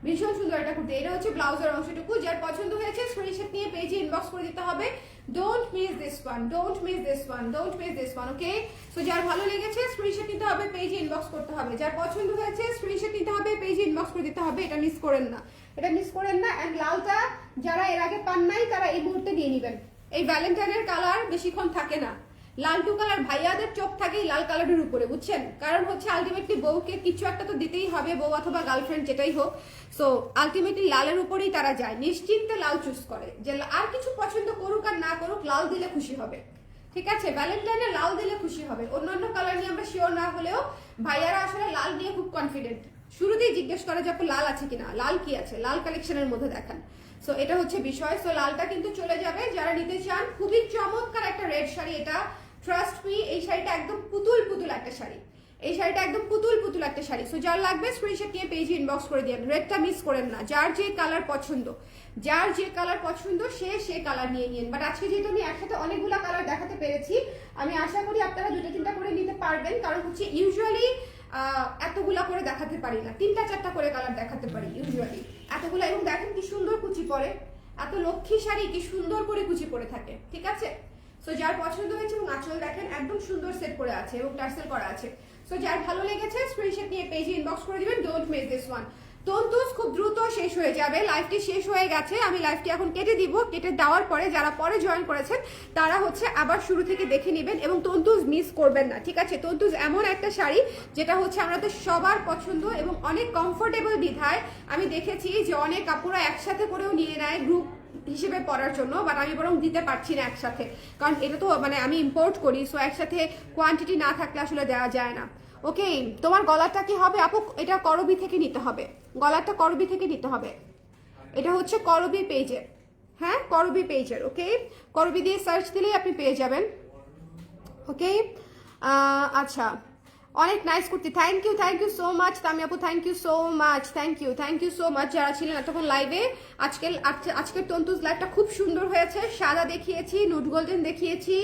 ভীষণ সুন্দর একটা কুর্তি। এটা হচ্ছে ব্লাউজের অংশটুকু। যার পছন্দ হয়েছে স্ক্রিনশট নিয়ে পেজে ইনবক্স করে দিতে হবে। Don't miss this one, okay? So যার ভালো লেগেছে স্ক্রিনশট নিতে হবে, পেজে ইনবক্স করতে হবে। যার পছন্দ হয়েছে স্ক্রিনশট নিতে হবে, পেজে ইনবক্স করে দিতে হবে। এটা মিস করেন না, এন্ড লালটা যারা এর আগে পান নাই তারা এই মুহূর্তে নিয়ে নেবেন। এই ভ্যালেন্টাইনের কালার বেশিক্ষণ থাকে না, লাল টু কালার ভাইয়াদের চোখ থাকেই লাল কালারের উপরে, বুঝছেন? কারণ হচ্ছে আলটিমেটলি বউকে কিছু একটা তো দিতেই হবে, বউ অথবা গার্লফ্রেন্ড যেটাই হোক। সো আলটিমেটলি লালের উপরেই তারা যায়, নিশ্চিন্তে লাল চুজ করে, যে আর কিছু পছন্দ করুক আর না করুক লাল দিলে খুশি হবে, ঠিক আছে? ভ্যালেন্টাইনে লাল দিলে খুশি হবে। অন্যান্য কালার নিয়ে আমরা শিওর না হলেও ভাইয়ারা আসলে লাল নিয়ে খুব কনফিডেন্ট। শুরুতেই জিজ্ঞেস করা যে আপু লাল আছে কিনা, লাল কি আছে, লাল কালেকশনের মধ্যে দেখান। সো এটা হচ্ছে বিষয়। সো লালটা কিন্তু চলে যাবে, যারা নিতে চান। খুবই চমৎকার একটা রেড শাড়ি এটা, ট্রাস্ট মি। এই শাড়িটা একদম পুতুল একটা শাড়ি, এই শাড়িটা একদম পুতুল একটা শাড়ি। সো যার লাগবে স্ক্রিনশট নিয়ে পেজে ইনবক্স করে দিন। রেডটা মিস করেন না, যার যে কালার পছন্দ সে কালার নিয়ে নিন। বাট আজকে যেহেতু আমি একসাথে অনেকগুলো কালার দেখাতে পেরেছি, আমি আশা করি আপনারা 2-3টা করে নিতে পারবেন। কারণ হচ্ছে ইউজুয়ালি এতগুলা করে দেখাতে পারি না, 3-4টা করে কালার দেখাতে পারি ইউজুয়ালি, এতগুলা। এবং দেখেন কি সুন্দর কুচি পরে, এত লক্ষ্মী শাড়ি কি সুন্দর করে কুচি পরে থাকে, ঠিক আছে? সো যার পছন্দ হয়েছে, এবং আঁচল দেখেন একদম সুন্দর সেট করে আছে এবং টার্সেল করা আছে। সো যার ভালো লেগেছে স্ক্রিনশট নিয়ে পেজে ইনবক্স করে দিবেন। Don't miss this one. তন্তুজ খুব দ্রুত শেষ হয়ে যাবে, লাইভটি শেষ হয়ে গেছে, আমি লাইভটি এখন কেটে দিব। কেটে দেওয়ার পরে যারা পরে জয়েন করেছেন তারা হচ্ছে আবার শুরু থেকে দেখে নেবেন এবং তন্তুজ মিস করবেন না, ঠিক আছে? তন্তুজ এমন একটা শাড়ি যেটা হচ্ছে আমাদের সবার পছন্দ এবং অনেক কমফোর্টেবল বিধায় আমি দেখেছি যে অনেক কাপড়া একসাথে করেও নিয়ে নেয় গ্রুপ হিসেবে পরার জন্য, বাট আমি বরং দিতে পারছি না একসাথে, কারণ এটা তো মানে আমি ইম্পোর্ট করি, সো একসাথে কোয়ান্টিটি না থাকলে আসলে দেওয়া যায় না। ওকে, তোমার গলাটা কি হবে আপু? এটা করবি থেকে নিতে হবে, গলাটা করবি থেকে নিতে হবে। এটা হচ্ছে করবি পেজের, হ্যাঁ করবি পেজের। ওকে, করবি দিয়ে সার্চ দিলেই আপনি পেয়ে যাবেন। ওকে, আচ্ছা, অনেক nice kurti, thank you so much Tami আপু, thank you so much, thank you so much যারা ছিলেন এতক্ষণ লাইভে। আজকের তন্তুজ লাইভটা খুব সুন্দর হয়েছে, সাদা দেখিয়েছি, নুট গোল্ডেন দেখিয়েছি,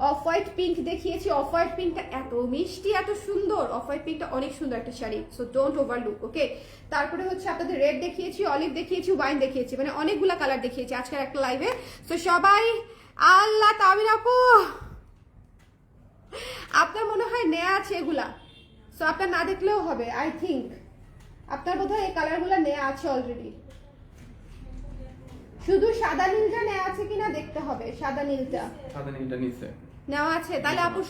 অফ হোয়াইট পিঙ্ক দেখিয়েছি। অফ হোয়াইট পিঙ্কটা এত মিষ্টি, এত সুন্দর, অফ হোয়াইট পিঙ্কটা অনেক সুন্দর একটা শাড়ি, সো ডোন্ট ওভারলুক। ওকে, তারপরে হচ্ছে আপনাদের রেড দেখিয়েছি, অলিভ দেখিয়েছি, ওয়াইন দেখিয়েছি, মানে অনেকগুলা কালার দেখিয়েছি আজকের একটা লাইভে। সো সবাই আল্লাহ তামির আপু, আপনার মনে হয় নেয়া আছে এগুলা, সো আপনার না দেখলেও হবে। আই থিঙ্ক আপনার বোধহয় এই কালারগুলো নেওয়া আছে অলরেডি, শুধু সাদা নীলটা নেওয়া আছে কিনা দেখতে হবে। সাদা নীলটা নিচে নেওয়া আছে, তাহলে আপু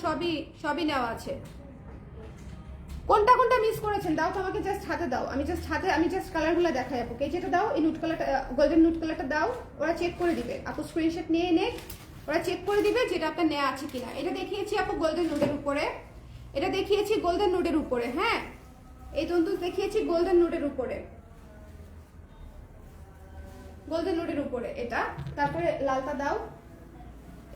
সবই নেওয়া আছে। কোনটা কোনটা মিস করেছেন দাও তো আমাকে, জাস্ট হাতে দাও, আমি জাস্ট কালারগুলো দেখাই আপুকে। যেটা দাও এই নুট কালারটা, গোল্ডেন নুট কালারটা দাও, ওরা চেক করে দিবে। আপু স্ক্রিনশট নিয়ে নে, ওরা চেক করে দিবে যেটা আপনার নেওয়া আছে কিনা। এটা দেখিয়েছি আপু গোল্ডেন নুডের উপরে, এটা দেখিয়েছি গোল্ডেন নুডের উপরে, হ্যাঁ এই তন্তুজ দেখিয়েছি গোল্ডেন নুডের উপরে, গোল্ডেন নুডের উপরে এটা। তারপরে লালটা দাও,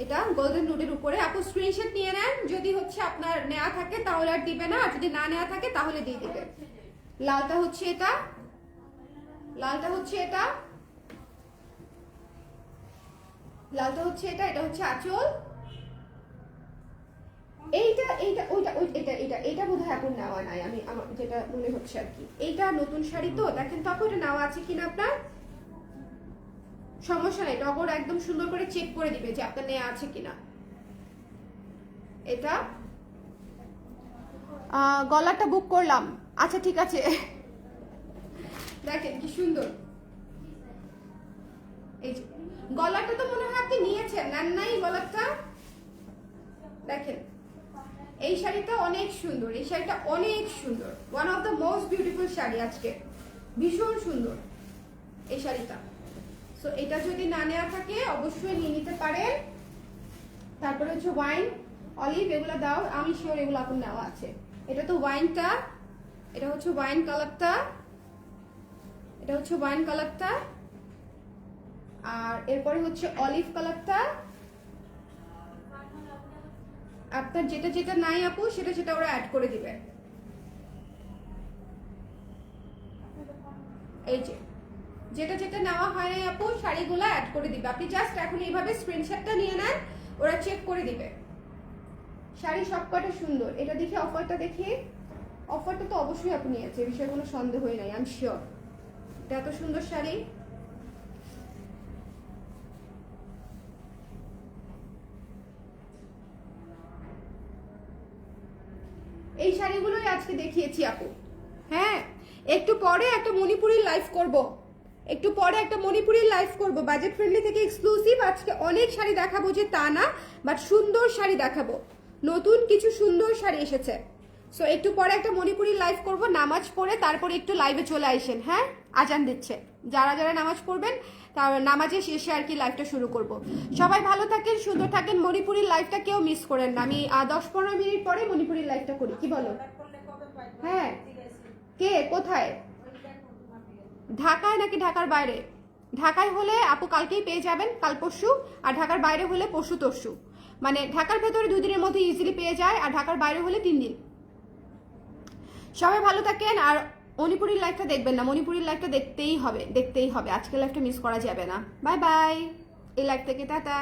এটা গোল্ডেন নুডের উপরে। আপু স্ক্রিনশট নিয়ে নেন, যদি হচ্ছে আপনার নেওয়া থাকে তাহলে আর দিবে না, আর যদি না নেওয়া থাকে তাহলে দিয়ে দিবে। লালটা হচ্ছে এটা, লালটা হচ্ছে এটা, লালটা হচ্ছে এটা, এটা হচ্ছে আঁচল। এইটা এইটা ওইটা এটা এটা এটা বোধহয় এখন নেওয়া নাই, আমি আমার যেটা মনে হচ্ছে আর কি। এইটা নতুন শাড়ি তো, দেখেন তো আপু এটা নেওয়া আছে কিনা আপনার। সমস্যা নেই, টগর একদম সুন্দর করে চেক করে দিবে যে আপনার নেওয়া আছে কিনা। এটা গলাটা বুক করলাম, আচ্ছা ঠিক আছে। দেখেন কি সুন্দর, এই যে গলাটা তো মনে হয় আপনি নিয়েছেন, নেন নাই গলাটা। দেখেন এই শাড়িটা অনেক সুন্দর, এই শাড়িটা অনেক সুন্দর, one of the most beautiful sari আজকে, ভীষণ সুন্দর এই শাড়িটা। সো এটা যদি না নেওয়া থাকে অবশ্যই নিয়ে নিতে পারেন। তারপরে হচ্ছে ওয়াইন, অলিভ, এগুলো দাও, আমি শিওর এগুলো এখন নেওয়া আছে। এটা তো ওয়াইনটা, এটা হচ্ছে ওয়াইন কালারটা, এটা হচ্ছে ওয়াইন কালারটা, আর এরপরে হচ্ছে অলিভ কালারটা। আপনার যেটা যেটা নাই আপু সেটা সেটা ওরা অ্যাড করে দিবে। এই যে যেটা যেটা নেওয়া হয় নাই আপু শাড়িগুলো অ্যাড করে দিবে। আপনি জাস্ট এখন এইভাবে স্ক্রিনশটটা নিয়ে নেন, ওরা চেক করে দিবে। শাড়ি সবকটা সুন্দর। এটা দেখি অফারটা দেখি, অফারটা তো অবশ্যই আপনি নিয়েছে, এ বিষয়ে কোনো সন্দেহই নাই, আই এম শিওর। এটা এত সুন্দর শাড়ি, এই শাড়িগুলোই আজকে দেখিয়েছি আপু। হ্যাঁ একটু পরে একটা মণিপুরি লাইভ করব, একটু পরে একটা মণিপুরি লাইভ করব, বাজেট ফ্রেন্ডলি থেকে এক্সক্লুসিভ। আজকে অনেক শাড়ি দেখাবো যে তা না, বাট সুন্দর শাড়ি দেখাবো, নতুন কিছু সুন্দর শাড়ি এসেছে। সো একটু পরে একটা মণিপুরি লাইভ করব, নামাজ পড়ে তারপরে একটু লাইভে চলে আসেন। হ্যাঁ আজান দিচ্ছে, যারা যারা নামাজ পড়বেন তার নামাজে শেষে আর কি লাইভটা শুরু করব। সবাই ভালো থাকেন, সুন্দর থাকেন, মণিপুরির লাইভটা কেউ মিস করেন না। আমি 10-15 মিনিট পরে মণিপুরির লাইভটা করি, কি বলো? হ্যাঁ কে কোথায়, ঢাকায় নাকি ঢাকার বাইরে? ঢাকায় হলে আপু কালকেই পেয়ে যাবেন, কাল পরশু, আর ঢাকার বাইরে হলে পরশু তরশু। মানে ঢাকার ভেতরে 2 দিনের মধ্যে ইজিলি পেয়ে যায়, আর ঢাকার বাইরে হলে 3 দিন। সবাই ভালো থাকেন, আর মণিপুরির লাইভটা দেখবেন না, মণিপুরির লাইভটা দেখতেই হবে, দেখতেই হবে। আজকের লাইভটা মিস করা যাবে না। বাই বাই, এই লাইভ থেকে টাটা।